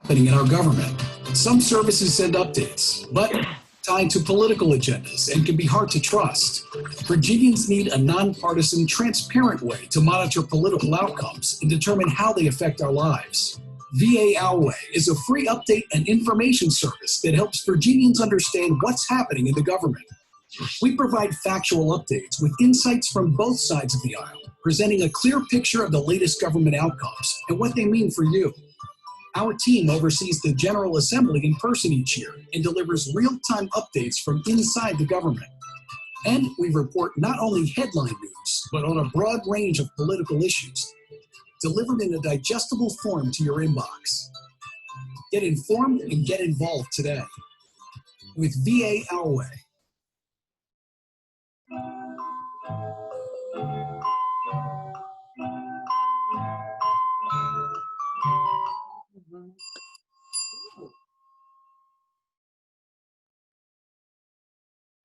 happening in our government. Some services send updates, but tied to political agendas and can be hard to trust. Virginians need a nonpartisan, transparent way to monitor political outcomes and determine how they affect our lives. VA Our Way is a free update and information service that helps Virginians understand what's happening in the government. We provide factual updates with insights from both sides of the aisle, presenting a clear picture of the latest government outcomes and what they mean for you. Our team oversees the General Assembly in person each year and delivers real-time updates from inside the government. And we report not only headline news, but on a broad range of political issues, delivered in a digestible form to your inbox. Get informed and get involved today with VA Our Way.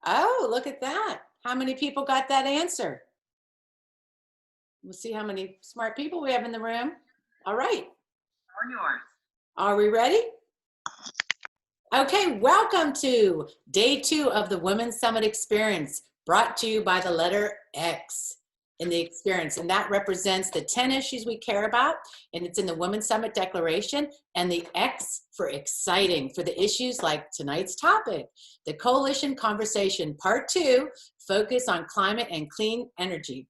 Oh, look at that. How many people got that answer? We'll see how many smart people we have in the room. All right. Or yours. Are we ready? Okay, welcome to day 2 of the Women's Summit Experience, brought to you by the letter X in the experience. And that represents the 10 issues we care about. And it's in the Women's Summit Declaration. And the X for exciting, for the issues like tonight's topic, the Coalition Conversation, Part 2, focus on climate and clean energy.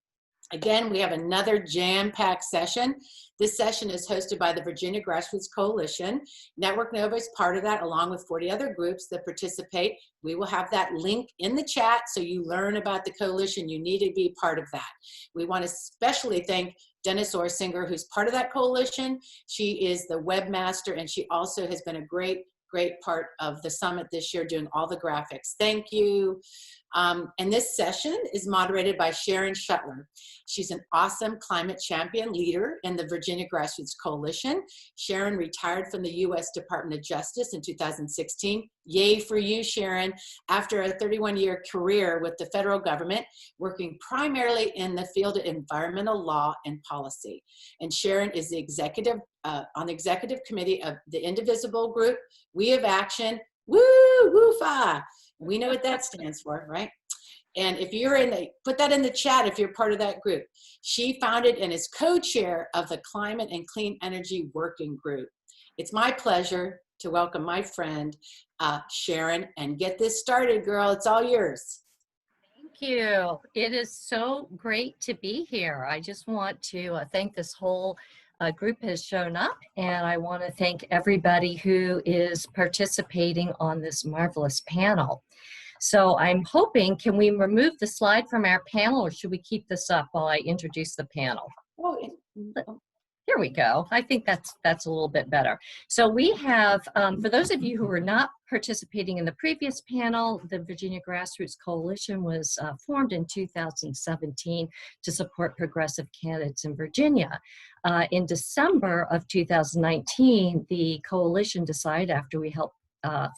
Again, we have another jam-packed session. This session is hosted by the Virginia Grassroots Coalition. Network Nova is part of that, along with 40 other groups that participate. We will have that link in the chat so you learn about the coalition. You need to be part of that. We want to especially thank Dennis Orsinger, who's part of that coalition. She is the webmaster, and she also has been a great part of the summit this year, doing all the graphics. Thank you. And this session is moderated by Sharon Shutler. She's an awesome climate champion leader in the Virginia Grassroots Coalition. Sharon retired from the U.S. Department of Justice in 2016. Yay for you, Sharon, after a 31-year career with the federal government, working primarily in the field of environmental law and policy. And Sharon is the executive on the executive committee of the Indivisible Group, We Have Action, woo-fa. We know what that stands for, right? And if you're put that in the chat if you're part of that group. She founded and is co-chair of the Climate and Clean Energy Working Group. It's my pleasure to welcome my friend, Sharon, and get this started, girl. It's all yours. Thank you. It is so great to be here. I just want to thank this whole group has shown up, and I want to thank everybody who is participating on this marvelous panel. So I'm hoping, can we remove the slide from our panel, or should we keep this up while I introduce the panel? Oh, here we go. I think that's a little bit better. So we have, for those of you who are not participating in the previous panel, the Virginia Grassroots Coalition was formed in 2017 to support progressive candidates in Virginia. In December of 2019, the coalition decided, after we helped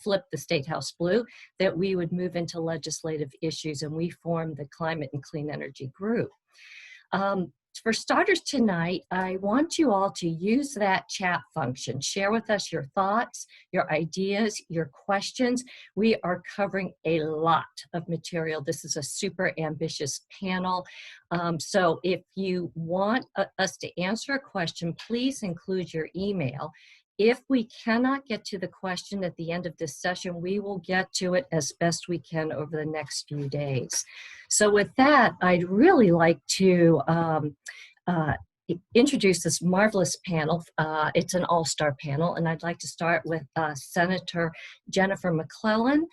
flip the State House blue, that we would move into legislative issues, and we formed the Climate and Clean Energy Group. For starters tonight, I want you all to use that chat function. Share with us your thoughts, your ideas, your questions. We are covering a lot of material. This is a super ambitious panel. So if you want us to answer a question, please include your email. If we cannot get to the question at the end of this session, we will get to it as best we can over the next few days. So with that, I'd really like to introduce this marvelous panel. It's an all-star panel, and I'd like to start with Senator Jennifer McClellan.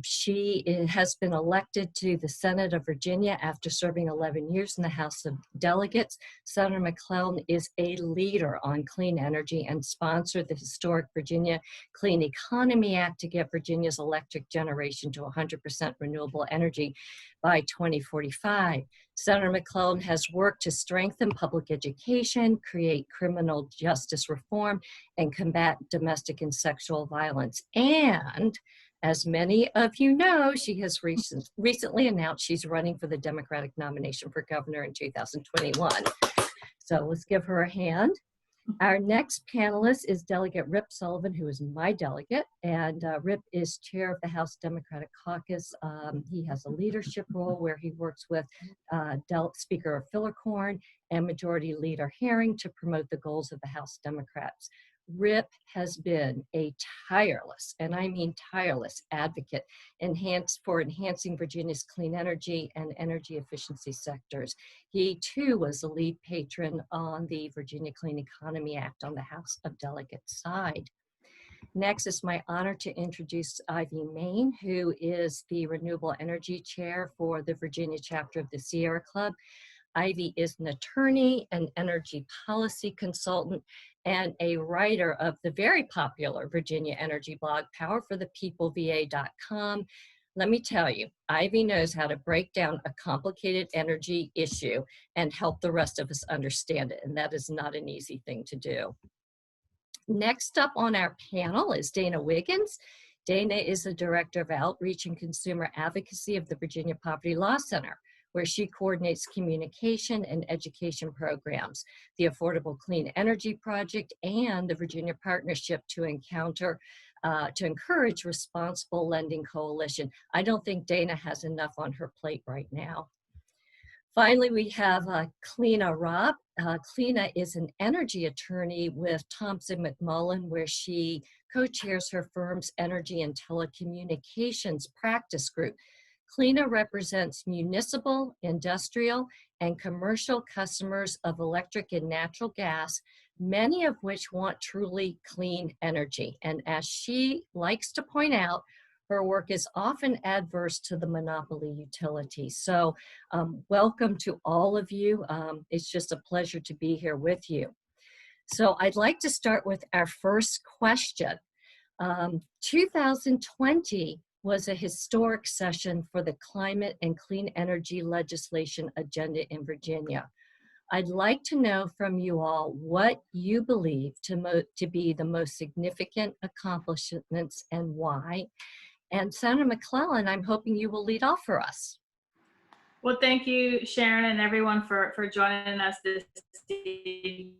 She has been elected to the Senate of Virginia after serving 11 years in the House of Delegates. Senator McClellan is a leader on clean energy and sponsored the historic Virginia Clean Economy Act to get Virginia's electric generation to 100% renewable energy by 2045. Senator McClellan has worked to strengthen public education, create criminal justice reform, and combat domestic and sexual violence. And as many of you know, she has recently announced she's running for the Democratic nomination for governor in 2021. So let's give her a hand. Our next panelist is Delegate Rip Sullivan, who is my delegate, and Ripp is chair of the House Democratic Caucus. He has a leadership role where he works with Speaker Fillicorn and Majority Leader Herring to promote the goals of the House Democrats. Ripp has been a tireless, and I mean tireless, advocate for enhancing Virginia's clean energy and energy efficiency sectors. He too was a lead patron on the Virginia Clean Economy Act on the House of Delegates side. Next, it's my honor to introduce Ivy Main, who is the Renewable Energy Chair for the Virginia chapter of the Sierra Club. Ivy is an attorney, an energy policy consultant, and a writer of the very popular Virginia energy blog, powerforthepeopleva.com. Let me tell you, Ivy knows how to break down a complicated energy issue and help the rest of us understand it, and that is not an easy thing to do. Next up on our panel is Dana Wiggins. Dana is the Director of Outreach and Consumer Advocacy of the Virginia Poverty Law Center, where she coordinates communication and education programs, the Affordable Clean Energy Project, and the Virginia Partnership to encourage responsible lending coalition. I don't think Dana has enough on her plate right now. Finally, we have Cliona Robb. Cliona is an energy attorney with Thompson McMullan, where she co-chairs her firm's energy and telecommunications practice group. Cliona represents municipal, industrial, and commercial customers of electric and natural gas, many of which want truly clean energy. And as she likes to point out, her work is often adverse to the monopoly utility. So welcome to all of you. It's just a pleasure to be here with you. So I'd like to start with our first question. 2020 was a historic session for the climate and clean energy legislation agenda in Virginia. I'd like to know from you all what you believe to be the most significant accomplishments and why. And Senator McClellan, I'm hoping you will lead off for us. Well, thank you, Sharon, and everyone for joining us this evening.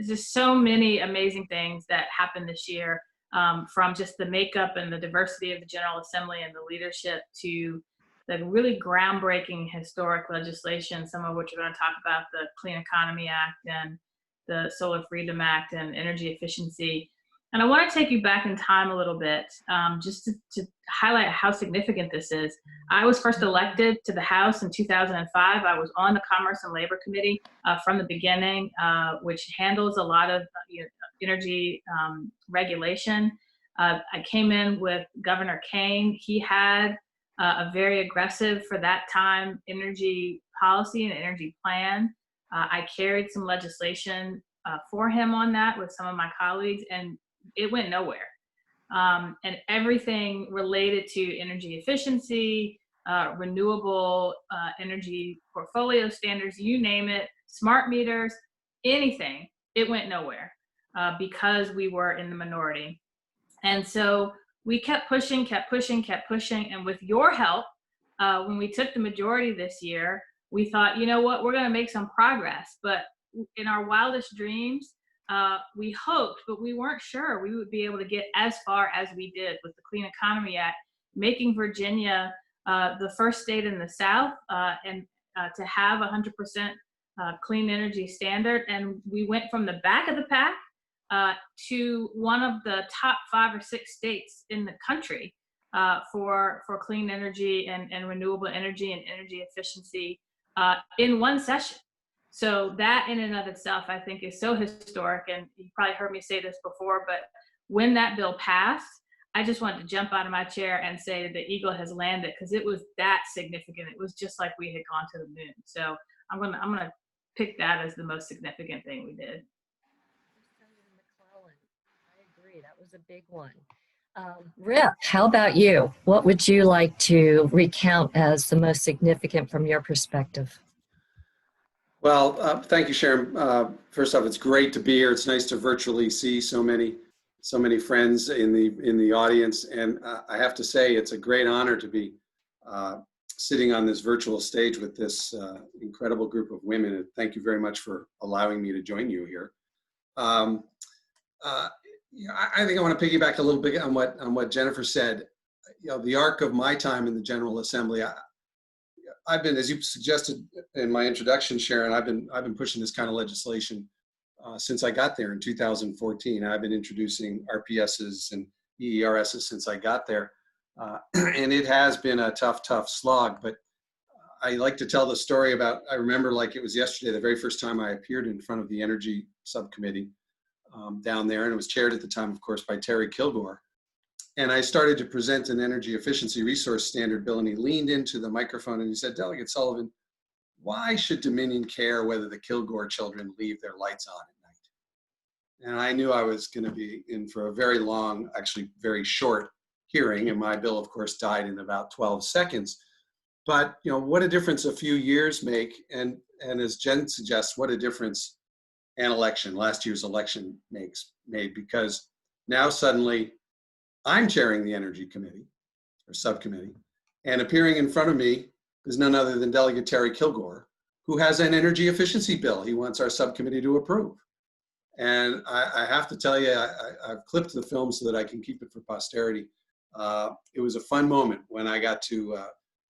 Just so many amazing things that happened this year. From just the makeup and the diversity of the General Assembly and the leadership to the really groundbreaking historic legislation, some of which we're going to talk about, the Clean Economy Act and the Solar Freedom Act and energy efficiency. And I want to take you back in time a little bit, just to highlight how significant this is. I was first elected to the House in 2005. I was on the Commerce and Labor Committee from the beginning, which handles a lot of energy regulation. I came in with Governor Kane. He had a very aggressive, for that time, energy policy and energy plan. I carried some legislation for him on that with some of my colleagues, and it went nowhere. And everything related to energy efficiency, renewable energy portfolio standards, you name it, smart meters, anything, it went nowhere because we were in the minority. And so we kept pushing, and with your help, when we took the majority this year, we thought, you know what, we're gonna make some progress. But in our wildest dreams, we hoped, but we weren't sure we would be able to get as far as we did with the Clean Economy Act, making Virginia the first state in the South and to have 100% clean energy standard. And we went from the back of the pack to one of the top 5 or 6 states in the country for clean energy and renewable energy and energy efficiency in one session. So that in and of itself, I think, is so historic. And you probably heard me say this before, but when that bill passed, I just wanted to jump out of my chair and say that the eagle has landed, because it was that significant. It was just like we had gone to the moon. So I'm gonna pick that as the most significant thing we did. Senator McClellan, I agree, that was a big one. Ripp, how about you? What would you like to recount as the most significant from your perspective? Well, thank you, Sharon. First off, it's great to be here. It's nice to virtually see so many friends in the audience, and I have to say it's a great honor to be sitting on this virtual stage with this incredible group of women. And thank you very much for allowing me to join you here. I think I want to piggyback a little bit on what Jennifer said. The arc of my time in the General Assembly, I've been, as you suggested in my introduction, Sharon, I've been pushing this kind of legislation since I got there in 2014. I've been introducing RPSs and EERSs since I got there. And it has been a tough slog, but I like to tell the story about, I remember like it was yesterday, the very first time I appeared in front of the Energy Subcommittee down there, and it was chaired at the time, of course, by Terry Kilgore. And I started to present an energy efficiency resource standard bill, and he leaned into the microphone and he said, "Delegate Sullivan, why should Dominion care whether the Kilgore children leave their lights on at night?" And I knew I was going to be in for a very long, actually very short hearing, and my bill, of course, died in about 12 seconds. But what a difference a few years make, and as Jen suggests, what a difference last year's election made, because now suddenly I'm chairing the Energy Committee or Subcommittee, and appearing in front of me is none other than Delegate Terry Kilgore, who has an energy efficiency bill he wants our subcommittee to approve. And I have to tell you, I've clipped the film so that I can keep it for posterity. It was a fun moment when I got to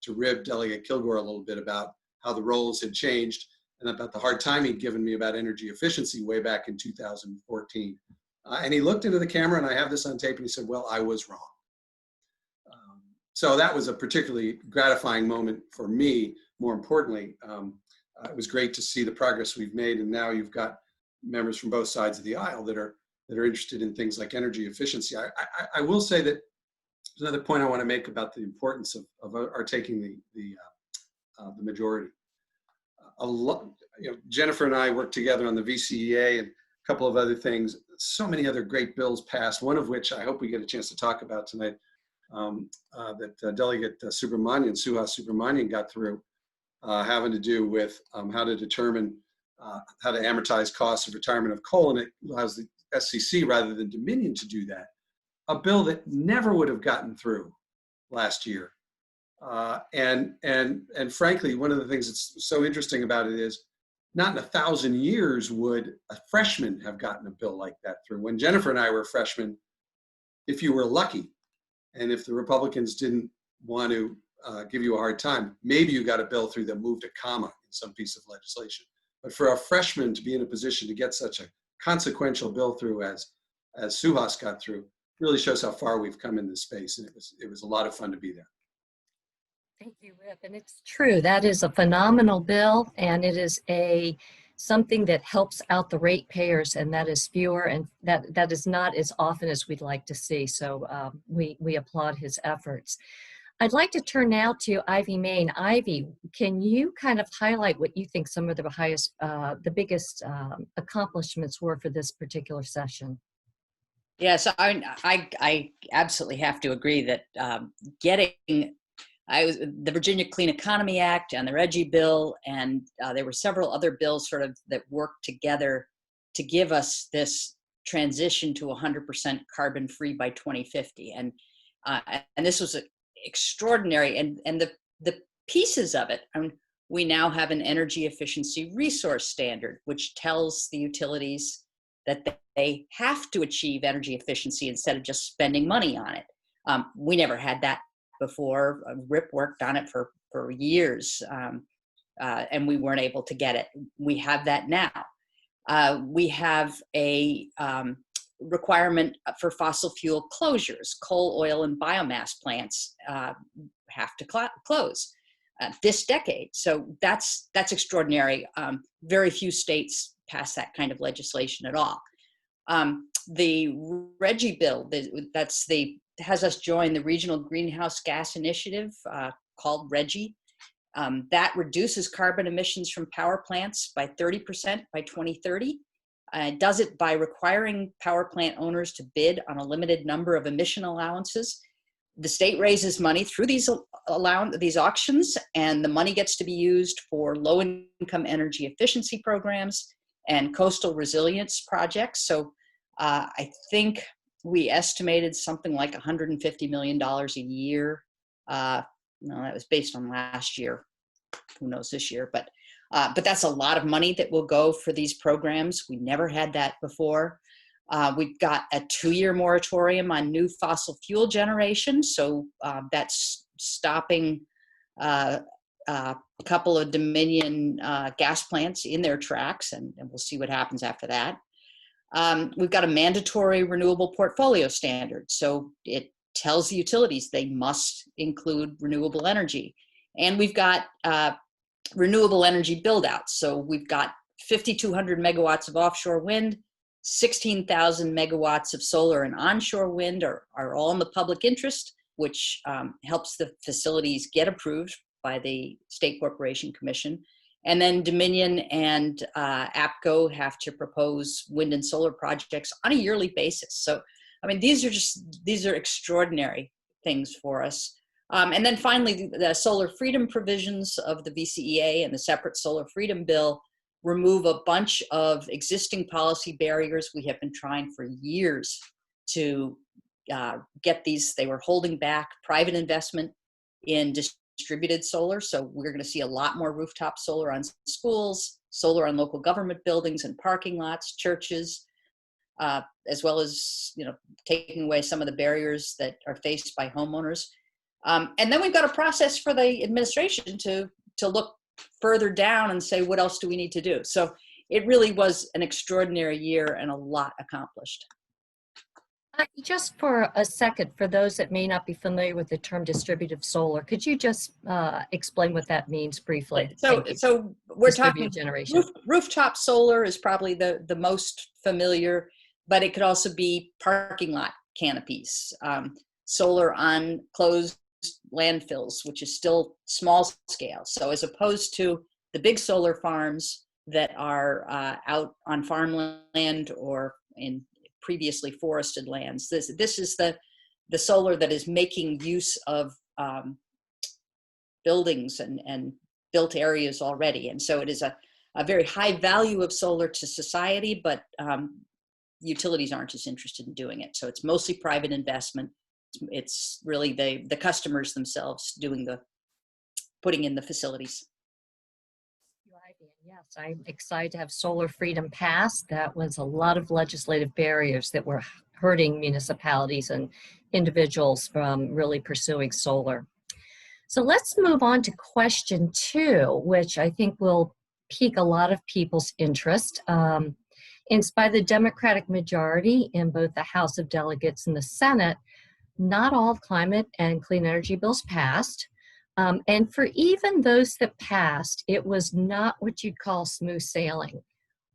rib Delegate Kilgore a little bit about how the roles had changed and about the hard time he'd given me about energy efficiency way back in 2014. And he looked into the camera, and I have this on tape, and he said, "Well, I was wrong." So that was a particularly gratifying moment for me. More importantly, it was great to see the progress we've made, and now you've got members from both sides of the aisle that are interested in things like energy efficiency. I will say that there's another point I want to make about the importance of our taking the majority. Jennifer and I worked together on the VCEA and a couple of other things. So many other great bills passed, one of which I hope we get a chance to talk about tonight, that Delegate Suhas Subramanian got through, having to do with how to determine how to amortize costs of retirement of coal, and it allows the SCC rather than Dominion to do that. A bill that never would have gotten through last year. And frankly, one of the things that's so interesting about it is not in 1,000 years would a freshman have gotten a bill like that through. When Jennifer and I were freshmen, if you were lucky, and if the Republicans didn't want to give you a hard time, maybe you got a bill through that moved a comma in some piece of legislation. But for a freshman to be in a position to get such a consequential bill through as Suhas got through, really shows how far we've come in this space, and it was a lot of fun to be there. Thank you, Rip. And it's true, that is a phenomenal bill, and it is something that helps out the ratepayers, and that is fewer, and that is not as often as we'd like to see. So we applaud his efforts. I'd like to turn now to Ivy Main. Ivy, can you kind of highlight what you think some of the biggest accomplishments were for this particular session? Yes, I absolutely have to agree that the Virginia Clean Economy Act and the Reggie Bill, and there were several other bills sort of that worked together to give us this transition to 100% carbon free by 2050. And this was extraordinary. And the pieces of it, I mean, we now have an energy efficiency resource standard, which tells the utilities that they have to achieve energy efficiency instead of just spending money on it. We never had that before. Ripp worked on it for years, and we weren't able to get it. We have that now. We have a requirement for fossil fuel closures. Coal, oil, and biomass plants have to close this decade. So that's extraordinary. Very few states pass that kind of legislation at all. The Reggie Bill, has us join the Regional Greenhouse Gas Initiative called Reggie. That reduces carbon emissions from power plants by 30% by 2030. It does it by requiring power plant owners to bid on a limited number of emission allowances. The state raises money through these auctions, and the money gets to be used for low-income energy efficiency programs and coastal resilience projects. So I think we estimated something like $150 million a year no, that was based on last year. Who knows this year? But that's a lot of money that will go for these programs. We never had that before. We've got a 2-year moratorium on new fossil fuel generation. So that's stopping a couple of Dominion gas plants in their tracks, and we'll see what happens after that. We've got a mandatory renewable portfolio standard. So it tells the utilities they must include renewable energy. And we've got renewable energy build outs. So we've got 5,200 megawatts of offshore wind, 16,000 megawatts of solar and onshore wind are all in the public interest, which helps the facilities get approved by the State Corporation Commission. And then Dominion and APCO have to propose wind and solar projects on a yearly basis. So, I mean, these are extraordinary things for us. And then finally, the solar freedom provisions of the VCEA and the separate solar freedom bill remove a bunch of existing policy barriers. We have been trying for years to get these. They were holding back private investment in distributed solar. So we're going to see a lot more rooftop solar on schools, solar on local government buildings and parking lots, churches, as well as, you know, taking away some of the barriers that are faced by homeowners. And then we've got a process for the administration to look further down and say, what else do we need to do? So it really was an extraordinary year and a lot accomplished. Just for a second, for those that may not be familiar with the term distributive solar, could you just explain what that means briefly? So we're talking generation. Rooftop solar is probably the most familiar, but it could also be parking lot canopies, solar on closed landfills, which is still small scale. So as opposed to the big solar farms that are out on farmland or in previously forested lands, this is the solar that is making use of buildings and built areas already. And so it is a very high value of solar to society, but utilities aren't as interested in doing it. So it's mostly private investment. It's really the customers themselves putting in the facilities. Yes, I'm excited to have solar freedom pass. That was a lot of legislative barriers that were hurting municipalities and individuals from really pursuing solar. So let's move on to question 2, which I think will pique a lot of people's interest. In spite of the Democratic majority in both the House of Delegates and the Senate, not all climate and clean energy bills passed. And for even those that passed, it was not what you'd call smooth sailing.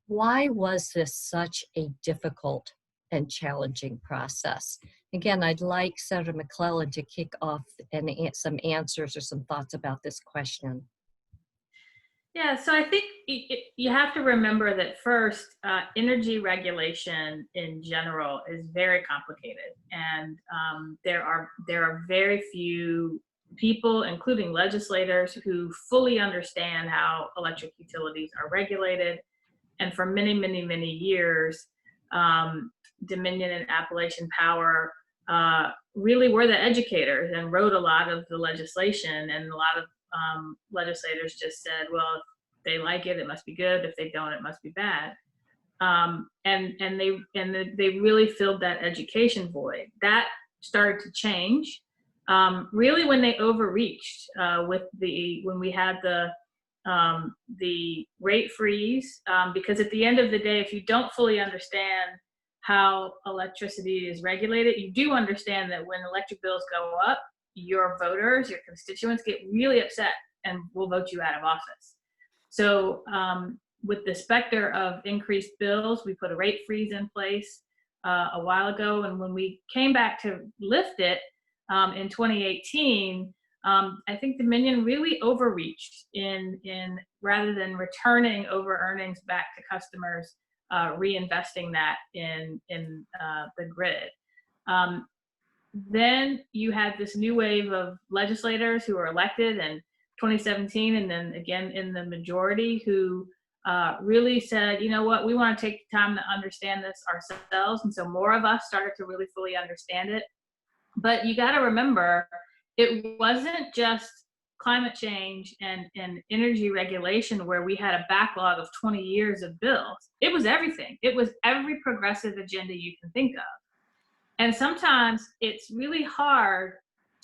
Why was this such a difficult and challenging process? Again, I'd like Senator McClellan to kick off and some answers or some thoughts about this question. Yeah, so I think you have to remember that first, energy regulation in general is very complicated, and there are very few people, including legislators, who fully understand how electric utilities are regulated. And for many, many, many years, Dominion and Appalachian Power really were the educators and wrote a lot of the legislation, and a lot of legislators just said, well, if they like it, it must be good. If they don't, it must be bad. And they really filled that education void. That started to change really when they overreached when we had the rate freeze, because at the end of the day, if you don't fully understand how electricity is regulated, you do understand that when electric bills go up, your voters, your constituents get really upset and will vote you out of office. So with the specter of increased bills, we put a rate freeze in place a while ago. And when we came back to lift it in 2018, I think Dominion really overreached in rather than returning over earnings back to customers, reinvesting that in the grid. Then you had this new wave of legislators who were elected in 2017 and then again in the majority who really said, you know what, we want to take time to understand this ourselves. And so more of us started to really fully understand it. But you got to remember, it wasn't just climate change and energy regulation where we had a backlog of 20 years of bills. It was everything. It was every progressive agenda you can think of. And sometimes it's really hard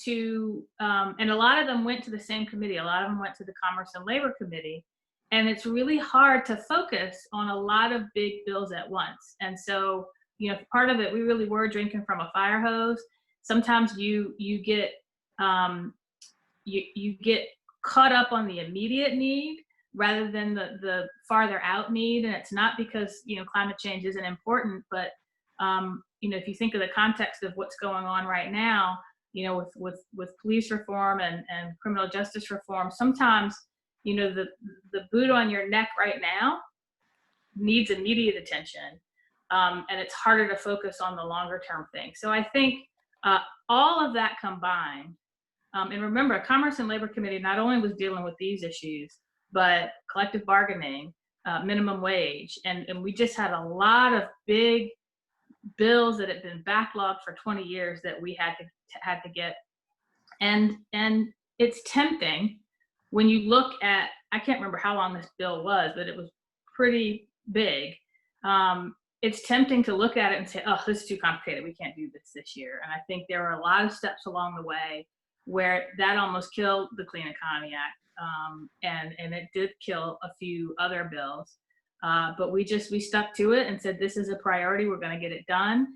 to, and a lot of them went to the same committee. A lot of them went to the Commerce and Labor Committee. And it's really hard to focus on a lot of big bills at once. And so, you know, part of it, we really were drinking from a fire hose. Sometimes you get you get caught up on the immediate need rather than the farther out need. And it's not because, you know, climate change isn't important, but you know, if you think of the context of what's going on right now, you know, with police reform and criminal justice reform, sometimes, you know, the boot on your neck right now needs immediate attention. And it's harder to focus on the longer term thing. So I think all of that combined, and remember, Commerce and Labor Committee not only was dealing with these issues, but collective bargaining, minimum wage, and we just had a lot of big bills that had been backlogged for 20 years that we had to get. And it's tempting when you look at, I can't remember how long this bill was, but it was pretty big. It's tempting to look at it and say, oh, this is too complicated. We can't do this year. And I think there were a lot of steps along the way where that almost killed the Clean Economy Act. And it did kill a few other bills. But we stuck to it and said, this is a priority. We're going to get it done.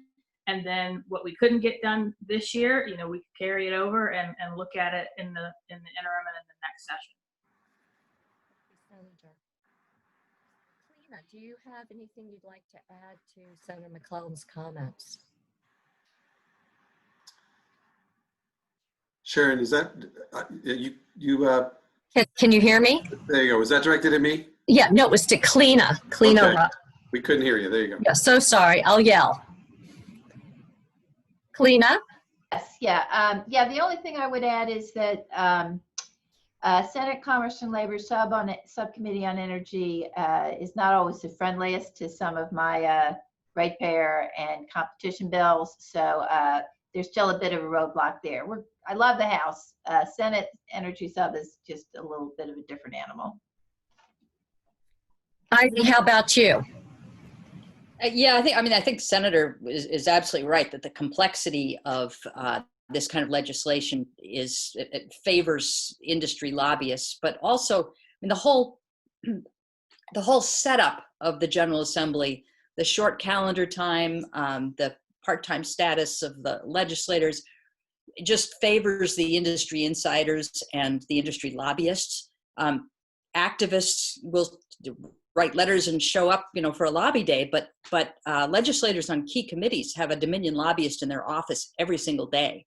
And then what we couldn't get done this year, you know, we could carry it over and look at it in the interim and in the next session. Senator. Cliona, do you have anything you'd like to add to Senator McClellan's comments? Sharon, is that Can you hear me? there you go. Was that directed at me? Yeah, no, it was to Cliona. Cliona Robb. We couldn't hear you. There you go. Yeah, so sorry. I'll yell. Cliona? Yes, yeah. The only thing I would add is that Senate Commerce and Labor Subcommittee on Energy is not always the friendliest to some of my ratepayer and competition bills. So there's still a bit of a roadblock there. I love the House. Senate Energy Sub is just a little bit of a different animal. Ivy, how about you? Yeah, I think Senator is absolutely right that the complexity of this kind of legislation it favors industry lobbyists, but also, I mean, the whole setup of the General Assembly, the short calendar time, the part-time status of the legislators, it just favors the industry insiders and the industry lobbyists. Activists will write letters and show up, you know, for a lobby day, but legislators on key committees have a Dominion lobbyist in their office every single day.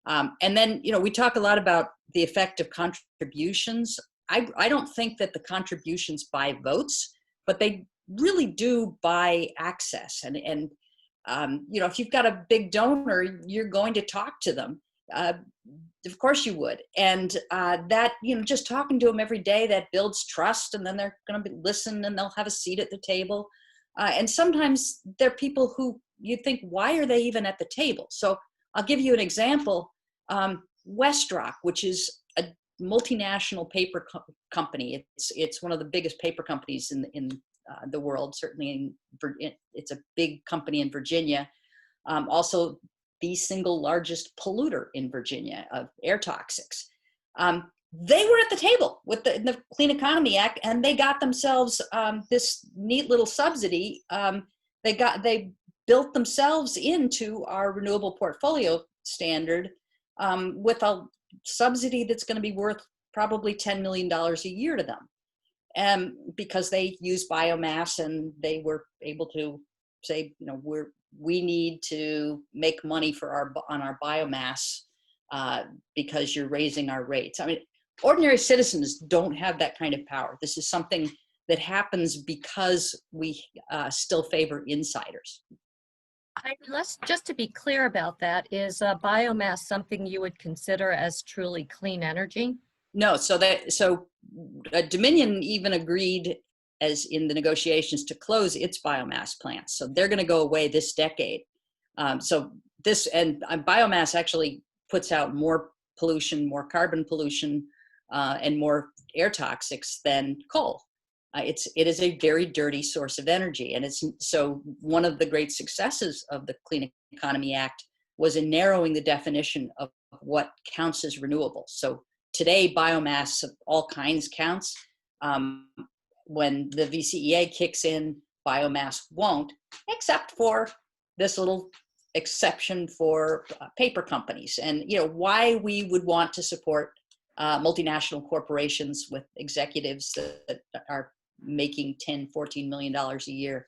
And then, you know, we talk a lot about the effect of contributions. I don't think that the contributions buy votes, but they really do buy access. And you know, if you've got a big donor, you're going to talk to them. Of course you would. And that, you know, just talking to them every day, that builds trust, and then they're going to listen and they'll have a seat at the table. And sometimes they're people who you think, why are they even at the table? So I'll give you an example. WestRock, which is a multinational paper company. It's one of the biggest paper companies in the world, certainly it's a big company in Virginia. Also the single largest polluter in Virginia of air toxics. They were at the table with the Clean Economy Act, and they got themselves this neat little subsidy. They built themselves into our renewable portfolio standard with a subsidy that's going to be worth probably $10 million a year to them. Because they use biomass, and they were able to say, you know, we need to make money on our biomass because you're raising our rates. I mean, ordinary citizens don't have that kind of power. This is something that happens because we still favor insiders. Let's just to be clear about that, is biomass something you would consider as truly clean energy? No, so Dominion even agreed, as in the negotiations, to close its biomass plants. So they're going to go away this decade. So this and biomass actually puts out more pollution, more carbon pollution, and more air toxics than coal. It is a very dirty source of energy. And so one of the great successes of the Clean Economy Act was in narrowing the definition of what counts as renewable. So today, biomass of all kinds counts. When the VCEA kicks in, biomass won't, except for this little exception for paper companies. And why we would want to support multinational corporations with executives that are making $10-14 million a year.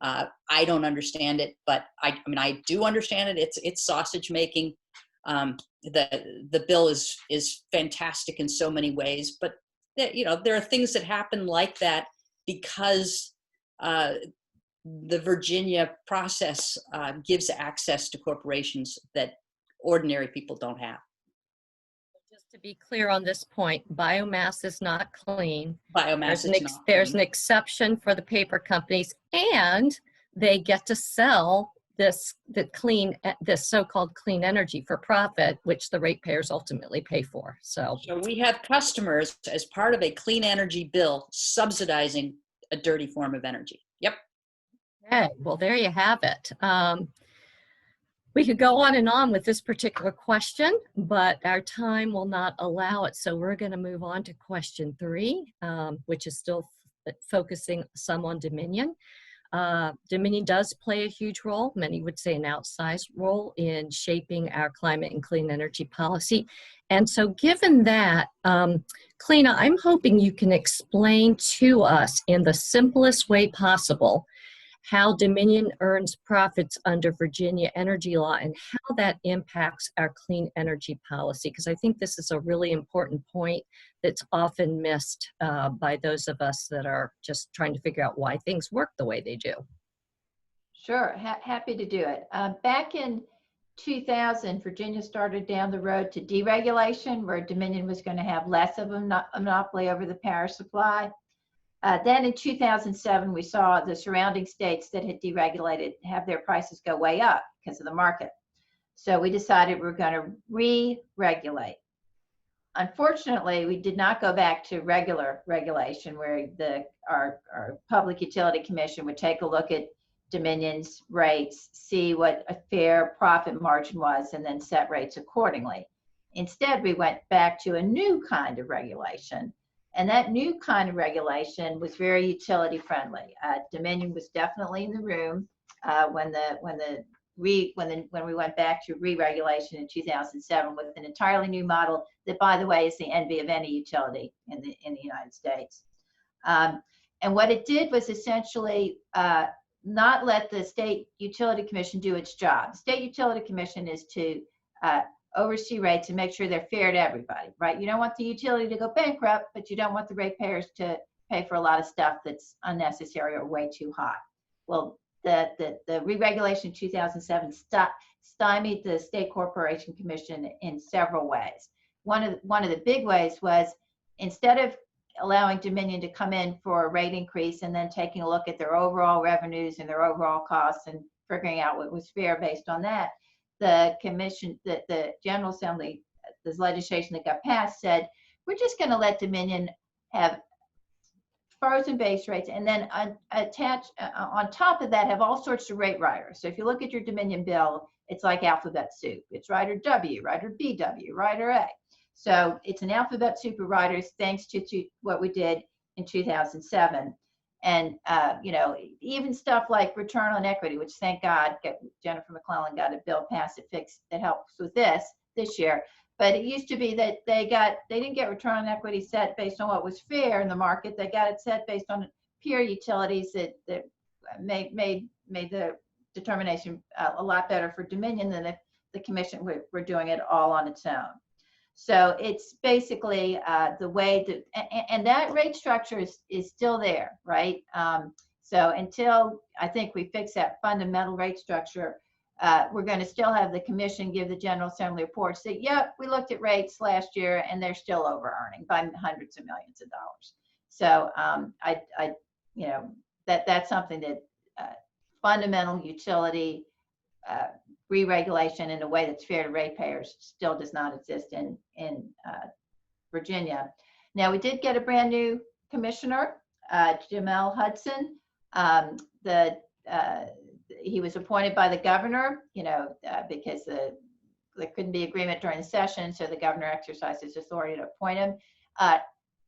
I don't understand it, but I do understand it. It's sausage making. The bill is fantastic in so many ways, but there are things that happen like that because the Virginia process gives access to corporations that ordinary people don't have. Just to be clear on this point, biomass is not clean. Biomass is not There's clean. an exception for the paper companies, and they get to sell this so-called clean energy for profit, which the ratepayers ultimately pay for. So we have customers as part of a clean energy bill subsidizing a dirty form of energy. Yep. okay, well, there you have it. We could go on and on with this particular question, but our time will not allow it. So we're going to move on to question 3, which is still focusing some on Dominion. Dominion does play a huge role, many would say an outsized role, in shaping our climate and clean energy policy. And so given that, Cliona, I'm hoping you can explain to us in the simplest way possible how Dominion earns profits under Virginia energy law and how that impacts our clean energy policy, because I think this is a really important point that's often missed by those of us that are just trying to figure out why things work the way they do. Sure, happy to do it. Back in 2000, Virginia started down the road to deregulation, where Dominion was going to have less of a monopoly over the power supply. Then in 2007, we saw the surrounding states that had deregulated have their prices go way up because of the market. So we decided we were going to re-regulate. Unfortunately, we did not go back to regular regulation where our Public Utility Commission would take a look at Dominion's rates, see what a fair profit margin was, and then set rates accordingly. Instead, we went back to a new kind of regulation. And that new kind of regulation was very utility friendly. Dominion was definitely in the room when we went back to re-regulation in 2007 with an entirely new model that, by the way, is the envy of any utility in the United States. And what it did was essentially not let the State Utility Commission do its job. The State Utility Commission is to oversee rates and make sure they're fair to everybody, right? You don't want the utility to go bankrupt, but you don't want the ratepayers to pay for a lot of stuff that's unnecessary or way too high. Well, the re-regulation in 2007 stymied the State Corporation Commission in several ways. One of the big ways was, instead of allowing Dominion to come in for a rate increase and then taking a look at their overall revenues and their overall costs and figuring out what was fair based on that, the commission, the General Assembly, this legislation that got passed said, we're just going to let Dominion have frozen base rates and then attach on top of that have all sorts of rate riders. So if you look at your Dominion bill, it's like alphabet soup. It's rider W, rider BW, rider A. So it's an alphabet soup of riders thanks to what we did in 2007. And, even stuff like return on equity, which thank God Jennifer McClellan got a bill passed that helps with this year. But it used to be that they didn't get return on equity set based on what was fair in the market. They got it set based on peer utilities that made the determination a lot better for Dominion than if the commission were doing it all on its own. So it's basically the way and that rate structure is still there, right? So until I think we fix that fundamental rate structure, we're going to still have the commission give the General Assembly reports that, yep, we looked at rates last year and they're still over earning by hundreds of millions of dollars. So that's something that fundamental utility re-regulation in a way that's fair to ratepayers still does not exist in Virginia. Now, we did get a brand new commissioner, Jamel Hudson. He was appointed by the governor, because there couldn't be agreement during the session, so the governor exercised his authority to appoint him.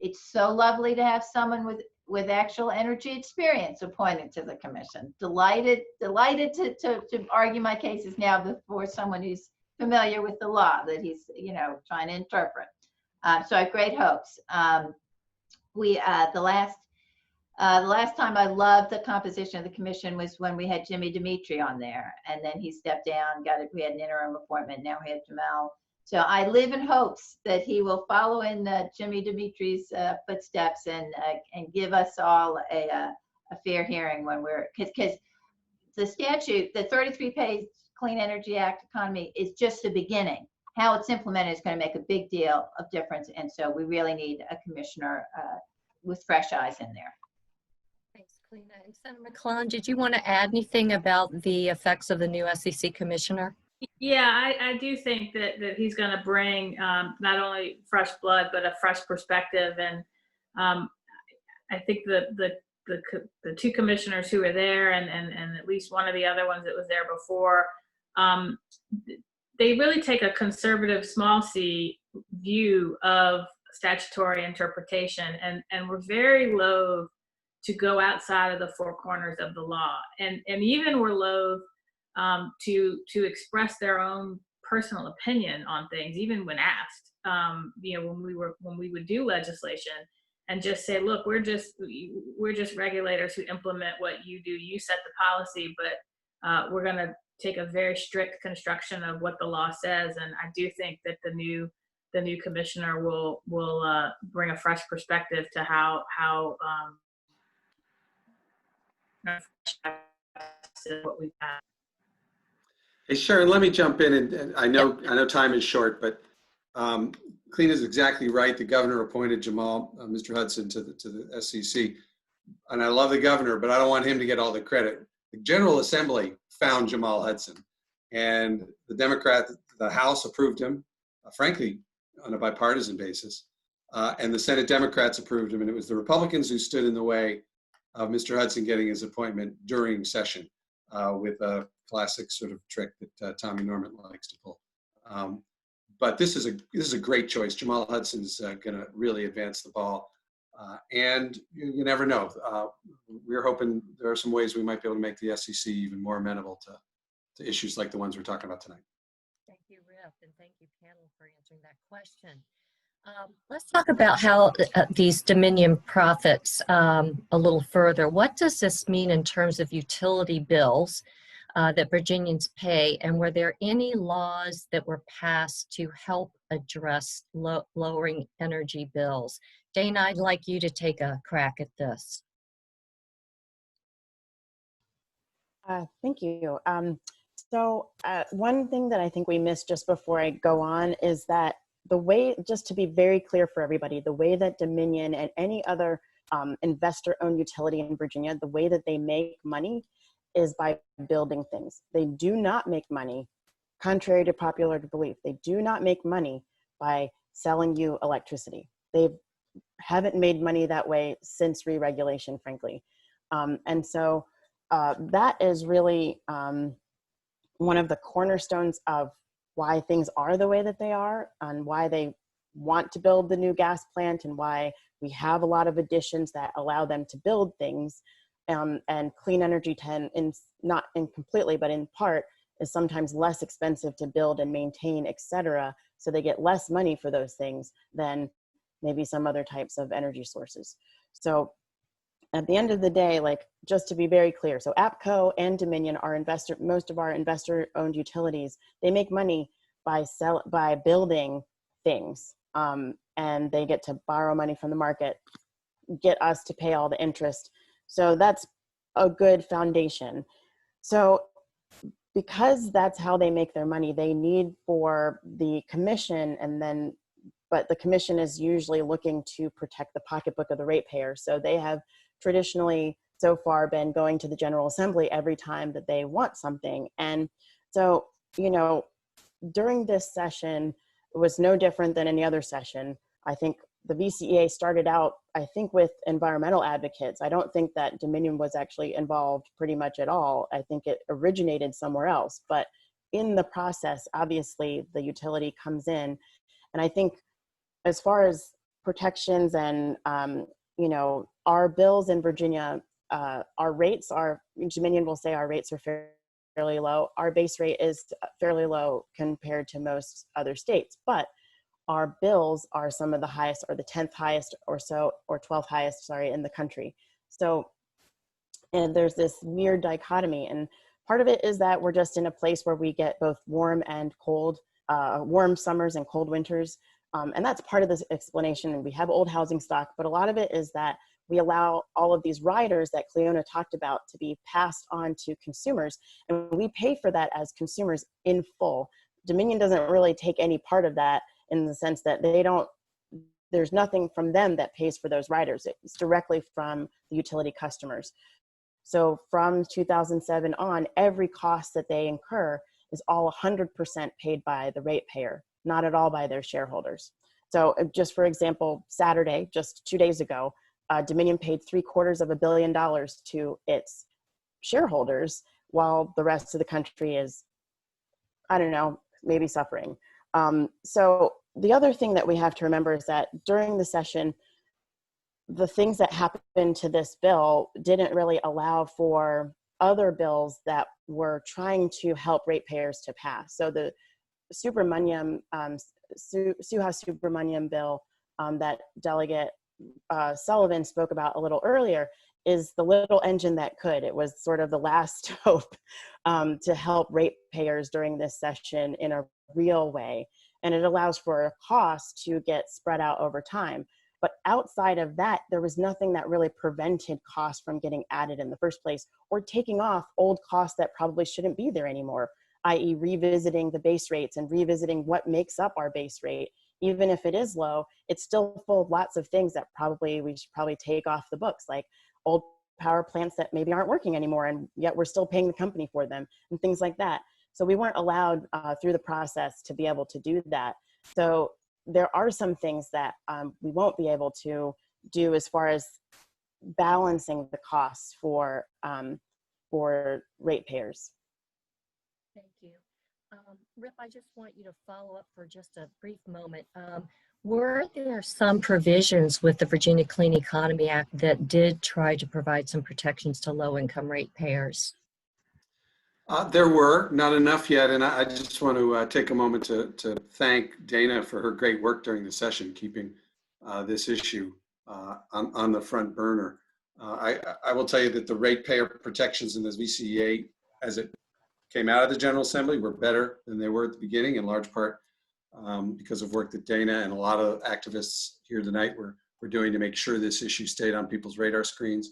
It's so lovely to have someone with actual energy experience appointed to the commission. Delighted to argue my cases now before someone who's familiar with the law that he's trying to interpret. So I have great hopes. The last time I loved the composition of the commission was when we had Jimmy Dimitri on there, and then he stepped down. We had an interim appointment. Now we have Jamel. So I live in hopes that he will follow in Jimmy Dimitri's footsteps and give us all a fair hearing when because the statute, the 33-page Clean Energy Act economy is just the beginning. How it's implemented is going to make a big deal of difference, and so we really need a commissioner with fresh eyes in there. Thanks, Cliona. And Senator McClellan, did you want to add anything about the effects of the new SEC commissioner? Yeah, I do think that he's going to bring not only fresh blood, but a fresh perspective. And I think the two commissioners who were there and at least one of the other ones that was there before, they really take a conservative small c view of statutory interpretation, and we're very loath to go outside of the four corners of the law. And even we're loath to express their own personal opinion on things, even when asked. When we would do legislation and just say, look, we're just regulators who implement what you do. You set the policy, but we're going to take a very strict construction of what the law says. And I do think that the new commissioner will bring a fresh perspective to how what we've had. Hey, Sharon, let me jump in, and I know time is short, but Cliona is exactly right. The governor appointed Mr. Hudson to the SEC, and I love the governor, but I don't want him to get all the credit. The General Assembly found Jamal Hudson, and the House approved him, frankly, on a bipartisan basis, and the Senate Democrats approved him, and it was the Republicans who stood in the way of Mr. Hudson getting his appointment during session with a classic sort of trick that Tommy Norman likes to pull. But this is a great choice. Jamal Hudson's going to really advance the ball, and you never know. We're hoping there are some ways we might be able to make the SEC even more amenable to issues like the ones we're talking about tonight. Thank you, Ripp, and thank you, panel, for answering that question. Let's talk about how these Dominion profits a little further. What does this mean in terms of utility bills that Virginians pay, and were there any laws that were passed to help address lowering energy bills? Dana, I'd like you to take a crack at this. Thank you. So one thing that I think we missed just before I go on is that the way, just to be very clear for everybody, the way that Dominion and any other investor-owned utility in Virginia, the way that they make money is by building things. They do not make money, contrary to popular belief, they do not make money by selling you electricity. They haven't made money that way since re-regulation, frankly. And so that is really one of the cornerstones of why things are the way that they are, and why they want to build the new gas plant, and why we have a lot of additions that allow them to build things. And Clean Energy 10, not completely, but in part, is sometimes less expensive to build and maintain, et cetera. So they get less money for those things than maybe some other types of energy sources. So at the end of the day, like, just to be very clear, so APCO and Dominion are most of our investor-owned utilities, they make money by building things, and they get to borrow money from the market, get us to pay all the interest. So that's a good foundation. So because that's how they make their money, they need for the commission, but the commission is usually looking to protect the pocketbook of the ratepayer. So they have traditionally so far been going to the General Assembly every time that they want something. And so you know, during this session, it was no different than any other session. I think the VCEA started out, I think, with environmental advocates. I don't think that Dominion was actually involved pretty much at all. I think it originated somewhere else. But in the process, obviously, the utility comes in. And I think as far as protections and, you know, our bills in Virginia, our rates are, Dominion will say our rates are fairly low. Our base rate is fairly low compared to most other states, but our bills are some of the highest, or the 10th highest or so, or 12th highest, sorry, in the country. So, and there's this weird dichotomy. And part of it is that we're just in a place where we get both warm and cold, warm summers and cold winters. And that's part of this explanation. And we have old housing stock, but a lot of it is that we allow all of these riders that Cliona talked about to be passed on to consumers. And we pay for that as consumers in full. Dominion doesn't really take any part of that, in the sense that they don't, there's nothing from them that pays for those riders. It's directly from the utility customers. So from 2007 on, every cost that they incur is all 100% paid by the ratepayer, not at all by their shareholders. So just for example, Saturday, just 2 days ago, Dominion paid $750 million to its shareholders, while the rest of the country is, I don't know, maybe suffering. So the other thing that we have to remember is that during the session, the things that happened to this bill didn't really allow for other bills that were trying to help ratepayers to pass. So the Subramaniam, Suha Subramaniam bill that Delegate Sullivan spoke about a little earlier is the little engine that could. It was sort of the last hope to help ratepayers during this session in a real way. And it allows for a cost to get spread out over time. But outside of that, there was nothing that really prevented costs from getting added in the first place, or taking off old costs that probably shouldn't be there anymore, i.e. revisiting the base rates and revisiting what makes up our base rate. Even if it is low, it's still full of lots of things that we should probably take off the books, like old power plants that maybe aren't working anymore, and yet we're still paying the company for them, and things like that. So we weren't allowed through the process to be able to do that. So there are some things that we won't be able to do as far as balancing the costs for ratepayers. Thank you. Rip, I just want you to follow up for just a brief moment. Were there some provisions with the Virginia Clean Economy Act that did try to provide some protections to low-income ratepayers? There were, not enough yet, and I just want to take a moment to thank Dana for her great work during the session, keeping this issue on the front burner. I will tell you that the ratepayer protections in this VCEA, as it came out of the General Assembly, were better than they were at the beginning, in large part because of work that Dana and a lot of activists here tonight were doing to make sure this issue stayed on people's radar screens.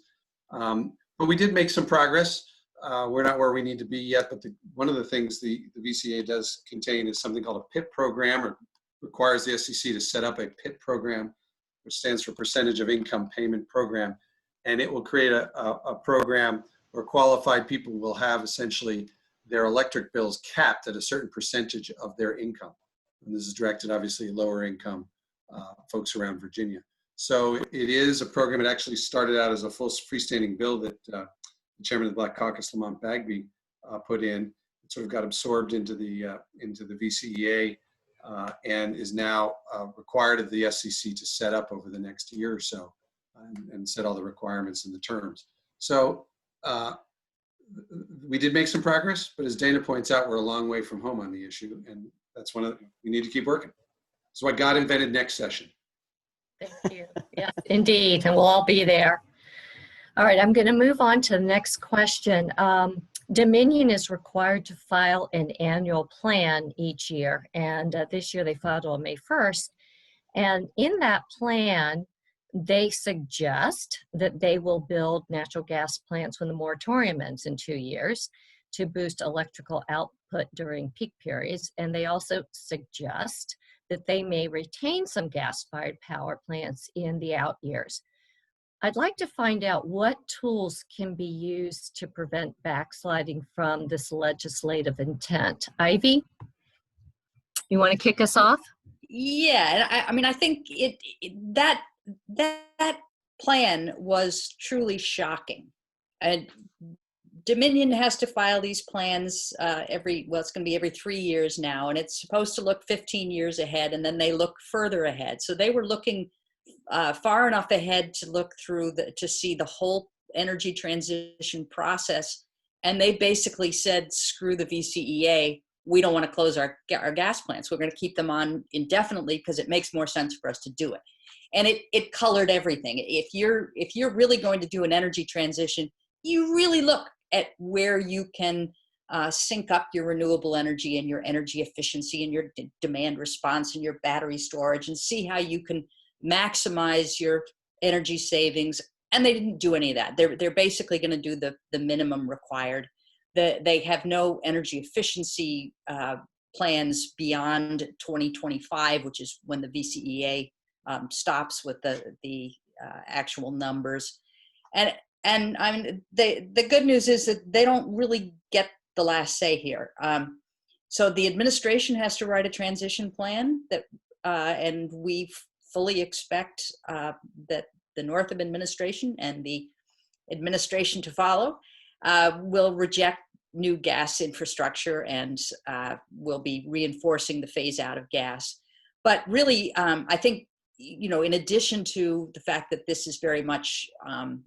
But we did make some progress. We're not where we need to be yet, but one of the things the VCA does contain is something called a PIP program, or requires the SEC to set up a PIP program, which stands for Percentage of Income Payment Program. And it will create a program where qualified people will have essentially their electric bills capped at a certain percentage of their income. And this is directed, obviously, at lower income folks around Virginia. So it is a program. It actually started out as a full freestanding bill that the chairman of the Black Caucus, Lamont Bagby, put in. It sort of got absorbed into the VCEA and is now required of the SEC to set up over the next year or so and set all the requirements and the terms. So we did make some progress, but as Dana points out, we're a long way from home on the issue, and that's we need to keep working. That's why God invented next session. Thank you. Yes, indeed, and we'll all be there. All right, I'm going to move on to the next question. Dominion is required to file an annual plan each year, and this year they filed on May 1st. And in that plan, they suggest that they will build natural gas plants when the moratorium ends in 2 years to boost electrical output during peak periods. And they also suggest that they may retain some gas-fired power plants in the out years. I'd like to find out what tools can be used to prevent backsliding from this legislative intent. Ivy, you want to kick us off? Yeah, and I mean, I think that plan was truly shocking. And Dominion has to file these plans it's going to be every 3 years now, and it's supposed to look 15 years ahead, and then they look further ahead. So they were looking far enough ahead to look through to see the whole energy transition process, and they basically said, "Screw the VCEA. We don't want to close our gas plants. We're going to keep them on indefinitely because it makes more sense for us to do it." And it colored everything. If you're really going to do an energy transition, you really look at where you can sync up your renewable energy and your energy efficiency and your demand response and your battery storage, and see how you can maximize your energy savings. And they didn't do any of that. They're basically going to do the minimum required. They have no energy efficiency plans beyond 2025, which is when the VCEA stops with the actual numbers. And I mean, the good news is that they don't really get the last say here. So the administration has to write a transition plan and we fully expect that the Northam administration and the administration to follow will reject new gas infrastructure and will be reinforcing the phase out of gas. But really, I think, in addition to the fact that this is very much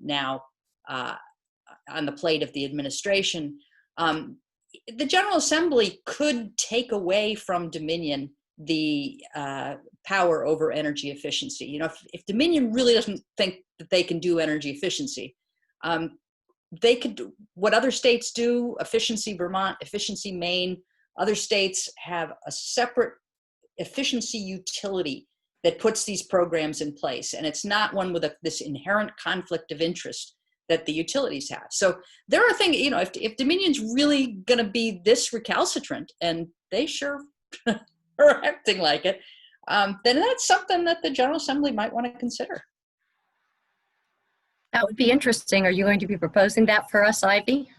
now on the plate of the administration, the General Assembly could take away from Dominion the power over energy efficiency. If Dominion really doesn't think that they can do energy efficiency, they could do what other states do, Efficiency Vermont, Efficiency Maine. Other states have a separate efficiency utility that puts these programs in place. And it's not one with this inherent conflict of interest that the utilities have. So there are things, if Dominion's really going to be this recalcitrant, and they sure are acting like it, then that's something that the General Assembly might want to consider. That would be interesting. Are you going to be proposing that for us, Ivy?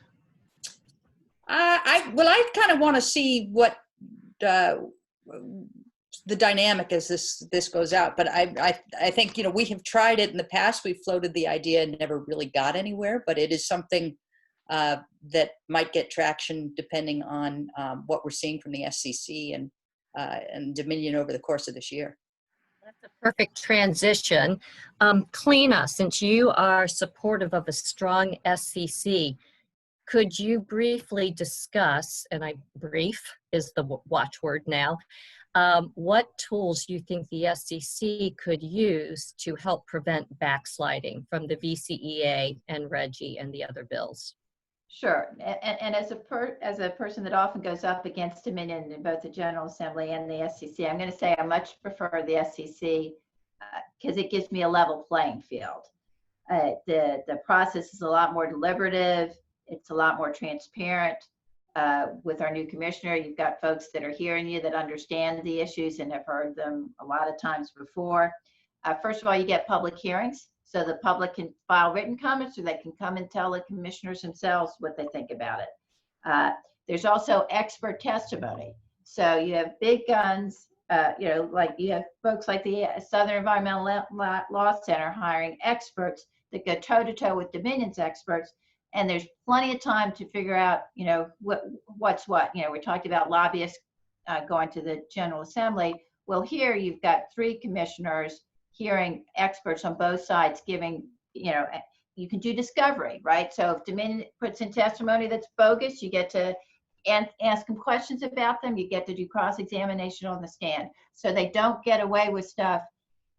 I kind of want to see what the dynamic as this goes out. But I think, we have tried it in the past. We've floated the idea and never really got anywhere, but it is something that might get traction depending on what we're seeing from the SCC and Dominion over the course of this year. That's a perfect transition. Cliona, since you are supportive of a strong SCC, could you briefly discuss, and brief is the watchword now, what tools you think the SCC could use to help prevent backsliding from the VCEA and RGGI and the other bills? Sure, and as a person that often goes up against Dominion in both the General Assembly and the SCC, I'm going to say I much prefer the SCC because it gives me a level playing field. The process is a lot more deliberative. It's a lot more transparent. With our new commissioner, you've got folks that are hearing you that understand the issues and have heard them a lot of times before. First of all, you get public hearings. So the public can file written comments, or they can come and tell the commissioners themselves what they think about it. There's also expert testimony. So you have big guns, like you have folks like the Southern Environmental Law Center hiring experts that go toe-to-toe with Dominion's experts. And there's plenty of time to figure out, what's what. We talked about lobbyists going to the General Assembly. Well, here you've got 3 commissioners hearing experts on both sides giving, you can do discovery, right? So if Dominion puts in testimony that's bogus, you get to ask them questions about them. You get to do cross-examination on the stand. So they don't get away with stuff